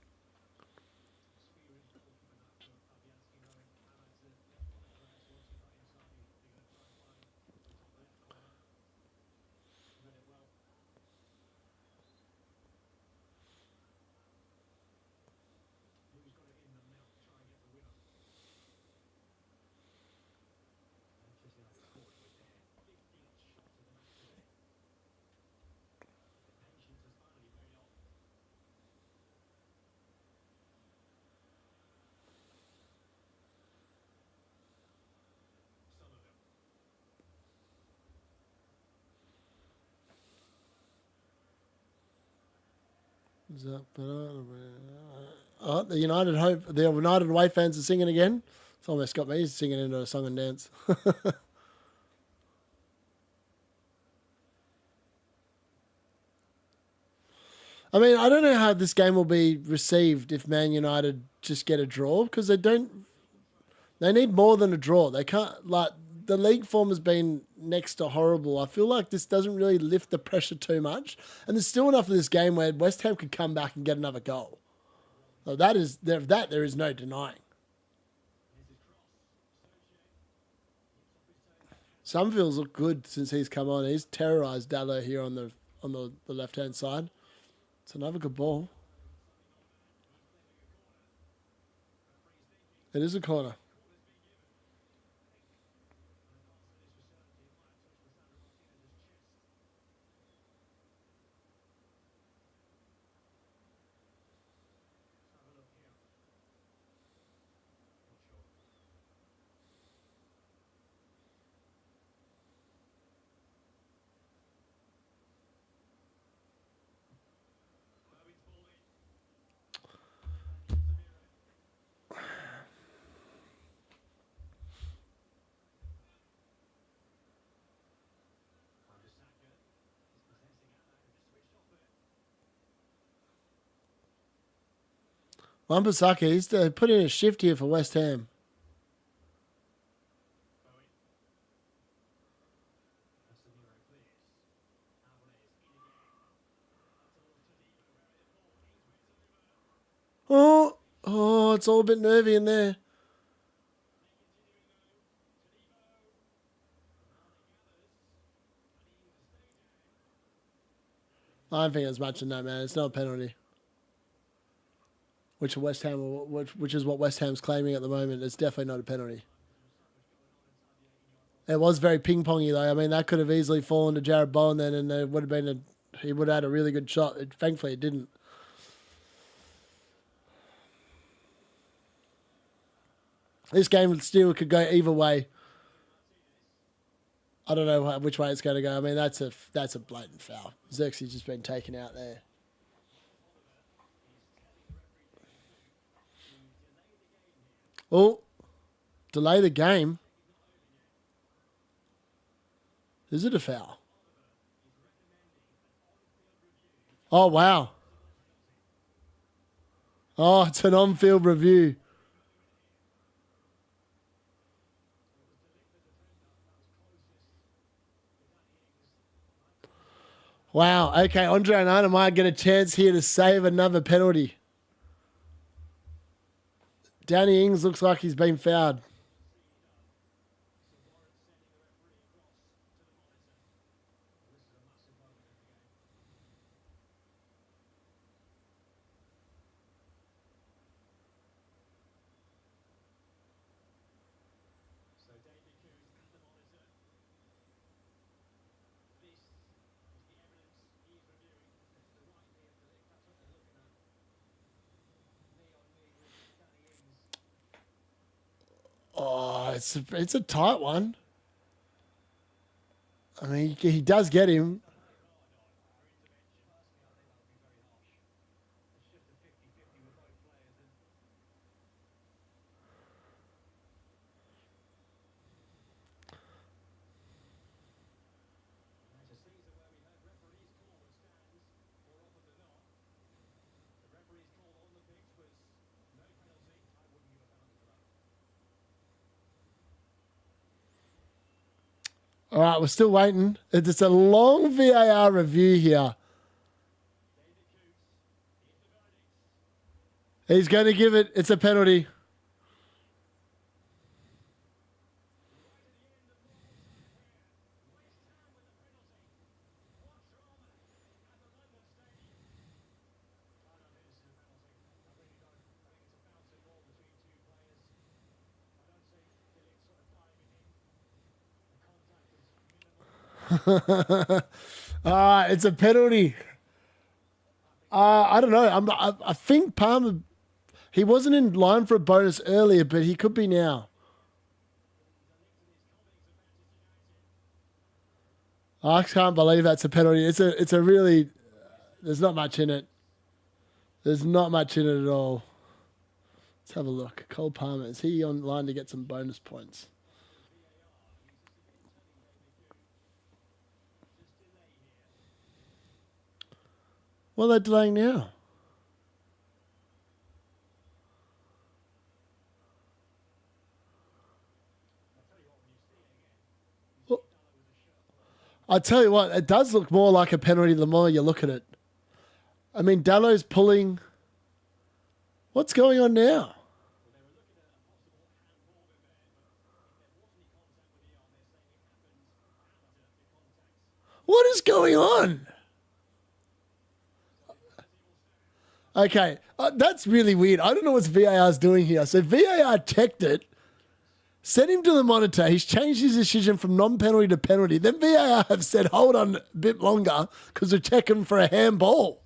Oh, the United away fans are singing again. It's almost got me singing into a song and dance. I mean, I don't know how this game will be received if Man United just get a draw, because they need more than a draw. They can't, like, the league form has been next to horrible. I feel like this doesn't really lift the pressure too much. And there's still enough of this game where West Ham could come back and get another goal. So there is no denying. Summerfield's looked good since he's come on. He's terrorised Dallo here on the left hand side. It's another good ball. It is a corner. Wan-Bissaka, he's put in a shift here for West Ham. Oh, it's all a bit nervy in there. I don't think there's much in that, man. It's not a penalty. Which is what West Ham's claiming at the moment. It's definitely not a penalty. It was very ping-pongy, though. I mean, that could have easily fallen to Jared Bowen then, and he would have had a really good shot. Thankfully, it didn't. This game still could go either way. I don't know which way it's going to go. I mean, that's a blatant foul. Xerxes just been taken out there. Oh, delay the game. Is it a foul? Oh, wow. Oh, it's an on-field review. Wow. Okay, Andre Onana might get a chance here to save another penalty. Danny Ings looks like he's been fouled. Oh, it's a tight one. I mean, he does get him. All right, we're still waiting. It's a long VAR review here. He's going to give it. It's a penalty. It's a penalty. I don't know. I think Palmer, he wasn't in line for a bonus earlier, but he could be now. I can't believe that's a penalty. It's a really, there's not much in it. There's not much in it at all. Let's have a look. Cole Palmer, is he online to get some bonus points? What are they delaying now? Well, I tell you what, it does look more like a penalty the more you look at it. I mean, Dallo's pulling. What's going on now? What is going on? Okay, that's really weird. I don't know what VAR's doing here. So VAR checked it, sent him to the monitor. He's changed his decision from non-penalty to penalty. Then VAR have said, hold on a bit longer because they're checking for a handball.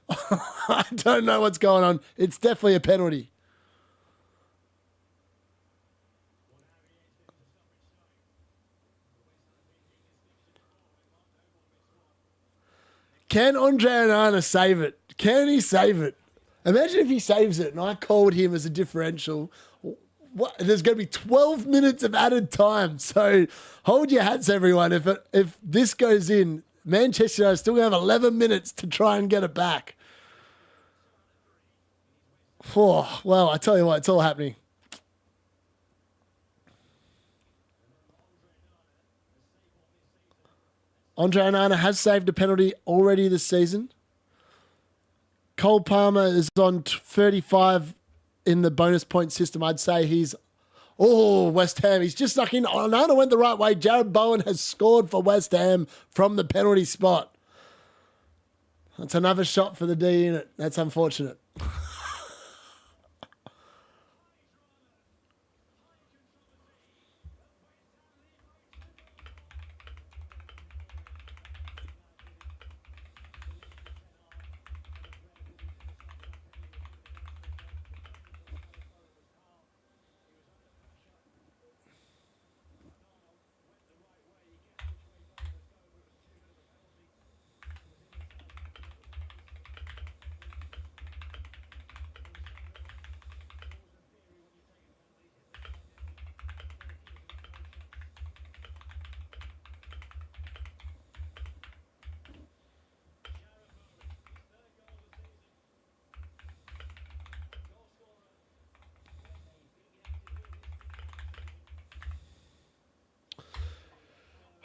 I don't know what's going on. It's definitely a penalty. Can Andre Onana save it? Can he save it? Imagine if he saves it and I called him as a differential. What? There's going to be 12 minutes of added time. So hold your hats, everyone. If this goes in, Manchester United still going to have 11 minutes to try and get it back. Oh, well, I tell you what, it's all happening. Andre Onana has saved a penalty already this season. Cole Palmer is on 35 in the bonus point system. I'd say he's, West Ham. He's just snuck in. Onana went the right way. Jared Bowen has scored for West Ham from the penalty spot. That's another shot for the D unit. That's unfortunate.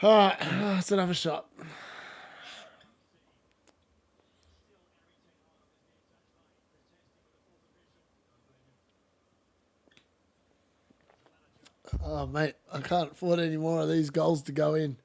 All right, that's another shot. Oh, mate, I can't afford any more of these goals to go in.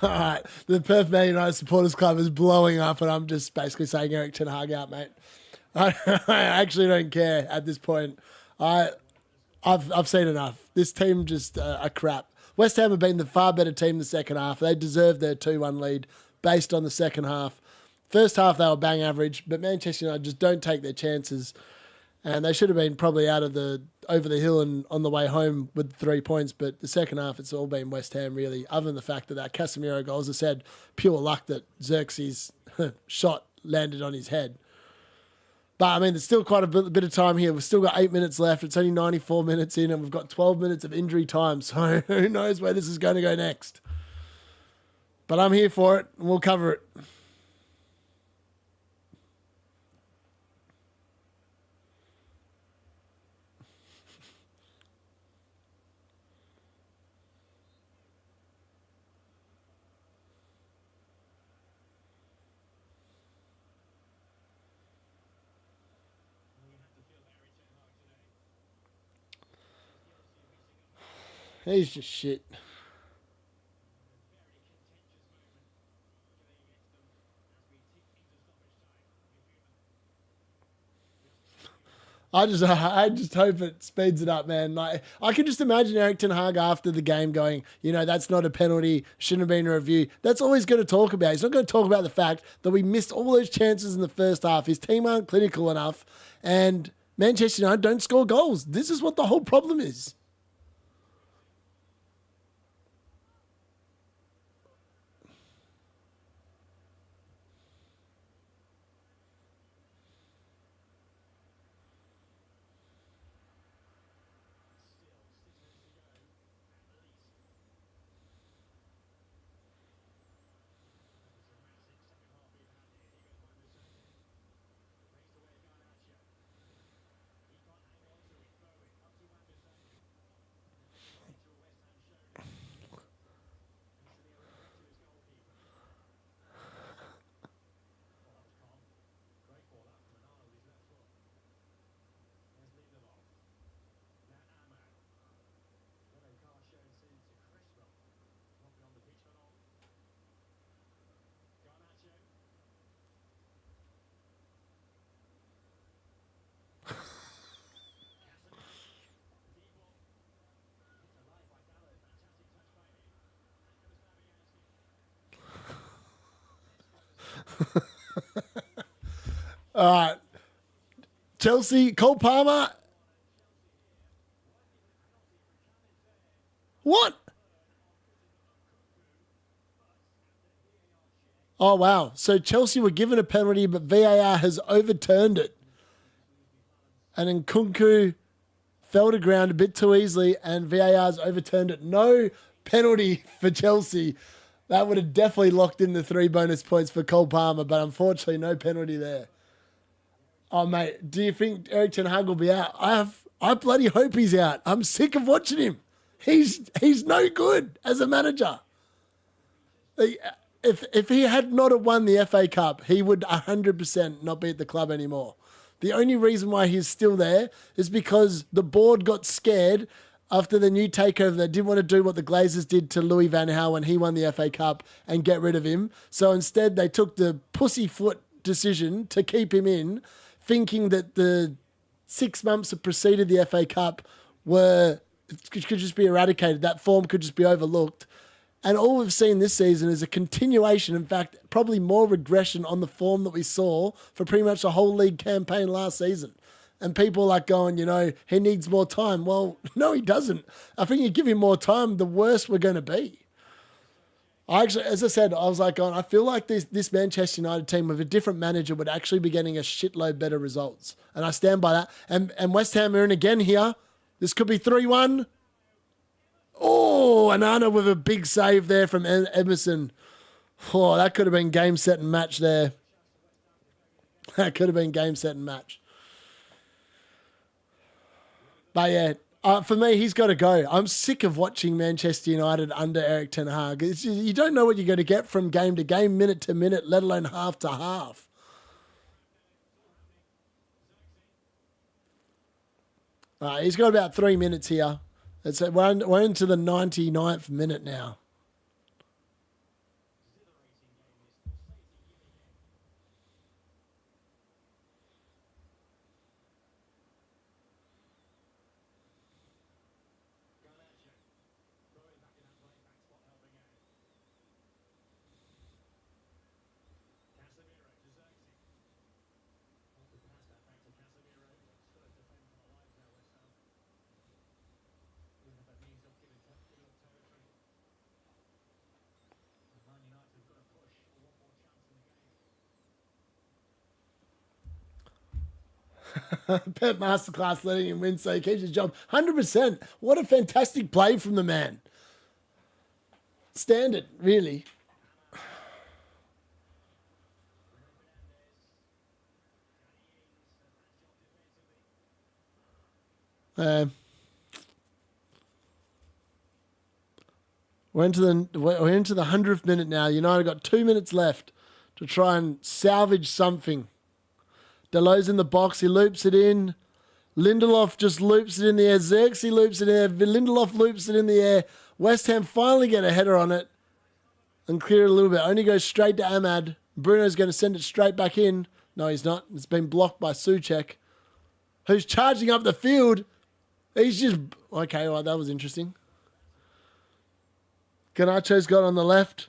All right, the Perth Man United Supporters Club is blowing up, and I'm just basically saying Eric Ten Hag out, mate. I actually don't care at this point. I've seen enough. This team just are crap. West Ham have been the far better team the second half. They deserved their 2-1 lead based on the second half. First half they were bang average, but Manchester United just don't take their chances. And they should have been probably over the hill and on the way home with 3 points. But the second half, it's all been West Ham, really, other than the fact that Casemiro goal, as I said, pure luck that Xerxes' shot landed on his head. But, I mean, there's still quite a bit of time here. We've still got 8 minutes left. It's only 94 minutes in, and we've got 12 minutes of injury time. So who knows where this is going to go next. But I'm here for it, and we'll cover it. He's just shit. I just hope it speeds it up, man. Like I can just imagine Eric Ten Hag after the game going, that's not a penalty, shouldn't have been a review. That's all he's going to talk about. He's not going to talk about the fact that we missed all those chances in the first half. His team aren't clinical enough, and Manchester United don't score goals. This is what the whole problem is. All right. Chelsea, Cole Palmer. What? Oh, wow. So Chelsea were given a penalty, but VAR has overturned it. And Nkunku fell to ground a bit too easily, and VAR's overturned it. No penalty for Chelsea. That would have definitely locked in the 3 bonus points for Cole Palmer, but unfortunately, no penalty there. Oh, mate, do you think Eric Ten Hag will be out? I bloody hope he's out. I'm sick of watching him. He's no good as a manager. If he had not have won the FA Cup, he would 100% not be at the club anymore. The only reason why he's still there is because the board got scared after the new takeover. They didn't want to do what the Glazers did to Louis van Gaal when he won the FA Cup and get rid of him. So instead, they took the pussyfoot decision to keep him in, thinking that the 6 months that preceded the FA Cup could just be eradicated. That form could just be overlooked. And all we've seen this season is a continuation, in fact, probably more regression on the form that we saw for pretty much the whole league campaign last season. And people are like going, he needs more time. Well, no, he doesn't. I think you give him more time, the worse we're going to be. As I said, I was like, I feel like this Manchester United team with a different manager would actually be getting a shitload better results. And I stand by that. And West Ham are in again here. This could be 3-1. Oh, Anana with a big save there from Emerson. Oh, that could have been game, set, and match there. That could have been game, set, and match. But yeah, for me, he's got to go. I'm sick of watching Manchester United under Eric Ten Hag. You don't know what you're going to get from game to game, minute to minute, let alone half to half. He's got about 3 minutes here. We're into the 99th minute now. Pep Masterclass letting him win so he keeps his job. 100%. What a fantastic play from the man. Standard, really. We're into the 100th minute now. United got 2 minutes left to try and salvage something. Delo's in the box. He loops it in. Lindelof just loops it in the air. Xerxes loops it in the air. Lindelof loops it in the air. West Ham finally get a header on it and clear it a little bit. Only goes straight to Ahmad. Bruno's going to send it straight back in. No, he's not. It's been blocked by Souček, who's charging up the field. He's just... Okay, well, that was interesting. Garnacho's got on the left.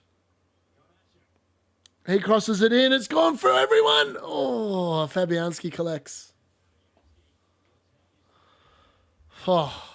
He crosses it in. It's gone through everyone. Oh, Fabianski collects. Oh.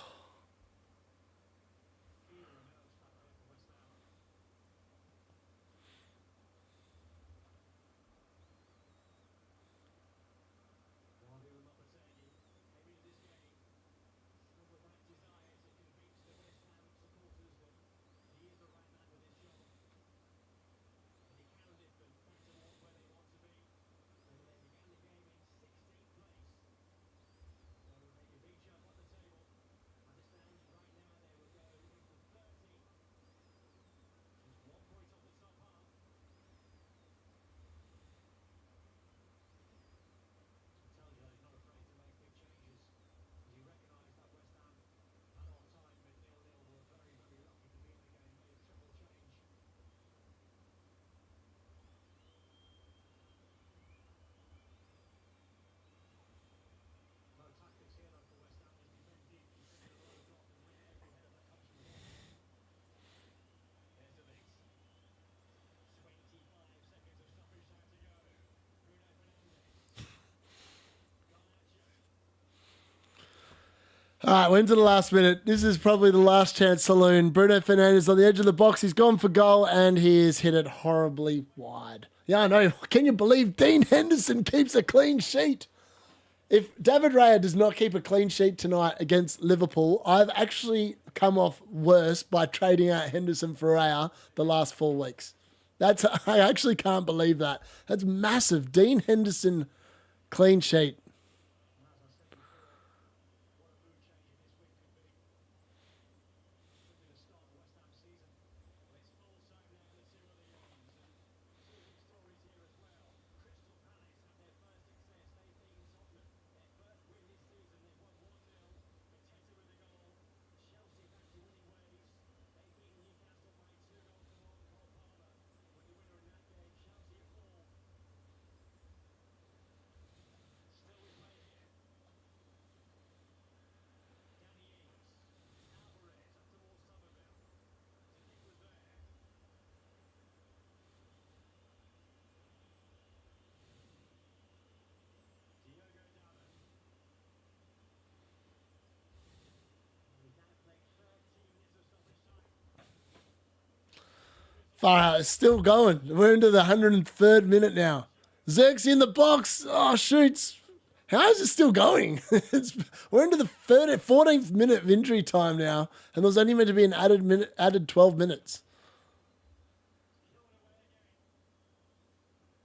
All right, we're into the last minute. This is probably the last chance saloon. Bruno Fernandes on the edge of the box. He's gone for goal, and he has hit it horribly wide. Yeah, I know. Can you believe Dean Henderson keeps a clean sheet? If David Raya does not keep a clean sheet tonight against Liverpool, I've actually come off worse by trading out Henderson for Raya the last 4 weeks. I actually can't believe that. That's massive. Dean Henderson clean sheet. Far out. It's still going. We're into the 103rd minute now. Zerk's in the box. Oh, shoots. How is it still going? We're into the 14th minute of injury time now, and there's only meant to be an added 12 minutes.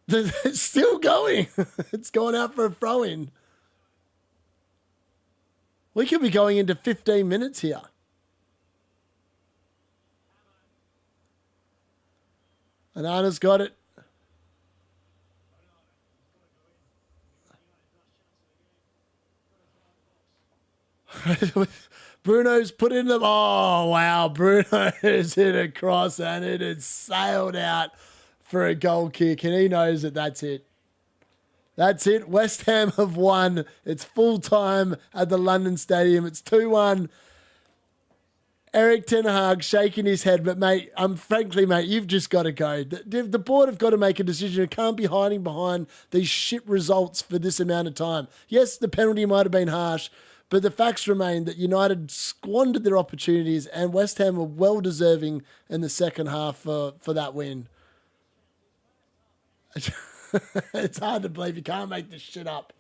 It's still going. It's going out for a throw-in. We could be going into 15 minutes here. And Anna's got it. Bruno's put in the... Oh, wow. Bruno's hit a cross and it has sailed out for a goal kick. And he knows that that's it. That's it. West Ham have won. It's full time at the London Stadium. It's 2-1. Eric Ten Hag shaking his head, but mate, frankly, mate, you've just got to go. The board have got to make a decision. It can't be hiding behind these shit results for this amount of time. Yes, the penalty might have been harsh, but the facts remain that United squandered their opportunities and West Ham were well deserving in the second half for that win. It's hard to believe. You can't make this shit up.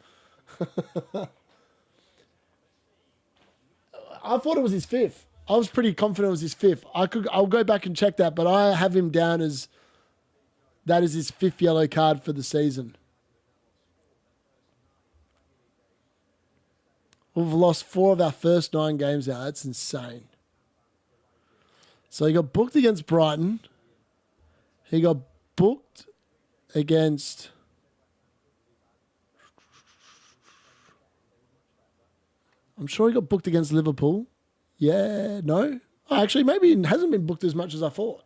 I thought it was his fifth. I was pretty confident it was his fifth. I'll go back and check that, but I have him down as that is his fifth yellow card for the season. We've lost 4 of our first 9 games now. That's insane. So he got booked against Brighton. He got booked against... I'm sure he got booked against Liverpool. Yeah, no? Oh, actually, maybe he hasn't been booked as much as I thought.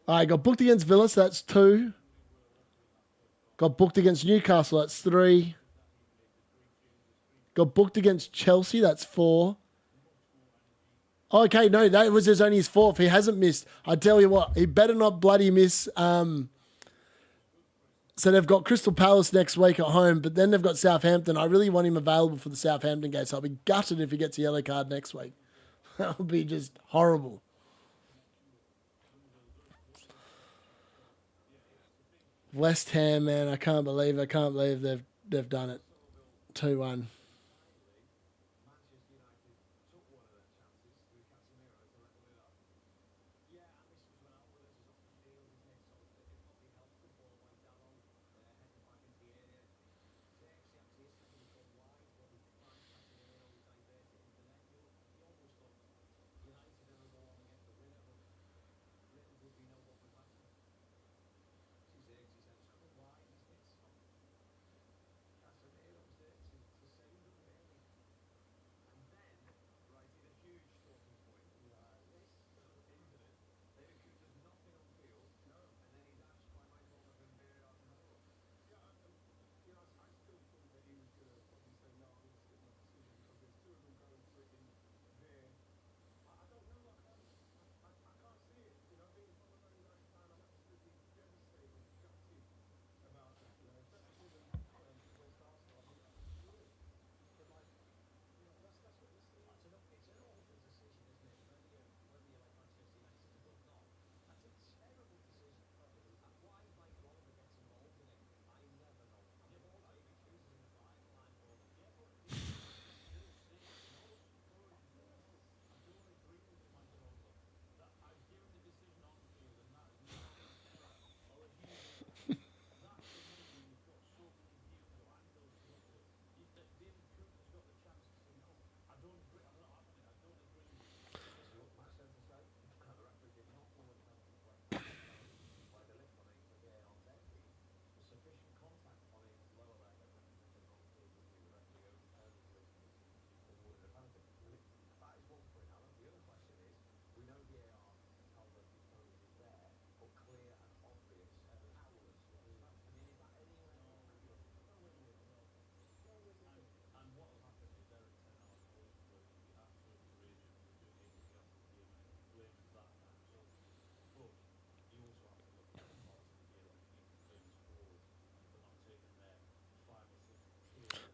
All right, got booked against Villa, so that's 2. Got booked against Newcastle, that's 3. Got booked against Chelsea, that's 4. Okay, no, that was only his 4th. He hasn't missed. I tell you what, he better not bloody miss. So they've got Crystal Palace next week at home, but then they've got Southampton. I really want him available for the Southampton game, so I'll be gutted if he gets a yellow card next week. That would be just horrible. West Ham, man, I can't believe they've done it. 2-1.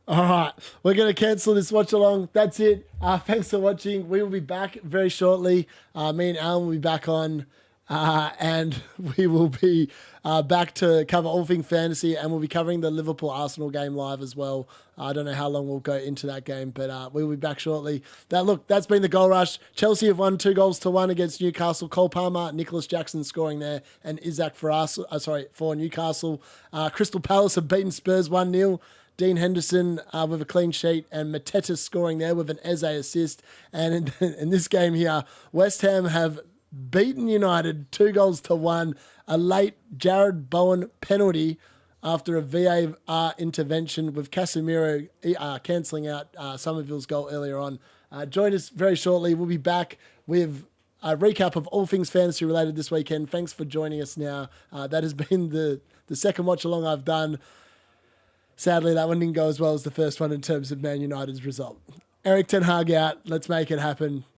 All right, we're going to cancel this watch along. That's it. Thanks for watching. We will be back very shortly. Me and Alan will be back on, and we will be back to cover all things fantasy, and we'll be covering the Liverpool Arsenal game live as well. I don't know how long we'll go into that game, but we'll be back shortly. That's been the Goal Rush. Chelsea have won 2-1 against Newcastle. Cole Palmer, Nicholas Jackson scoring there, and Isaac for Newcastle. Crystal Palace have beaten Spurs 1-0. Dean Henderson with a clean sheet, and Mateta scoring there with an Eze assist. And in this game here, West Ham have beaten United 2-1. A late Jared Bowen penalty after a VAR intervention with Casemiro cancelling out Somerville's goal earlier on. Join us very shortly. We'll be back with a recap of all things fantasy related this weekend. Thanks for joining us now. That has been the second watch along I've done. Sadly, that one didn't go as well as the first one in terms of Man United's result. Eric Ten Hag out. Let's make it happen.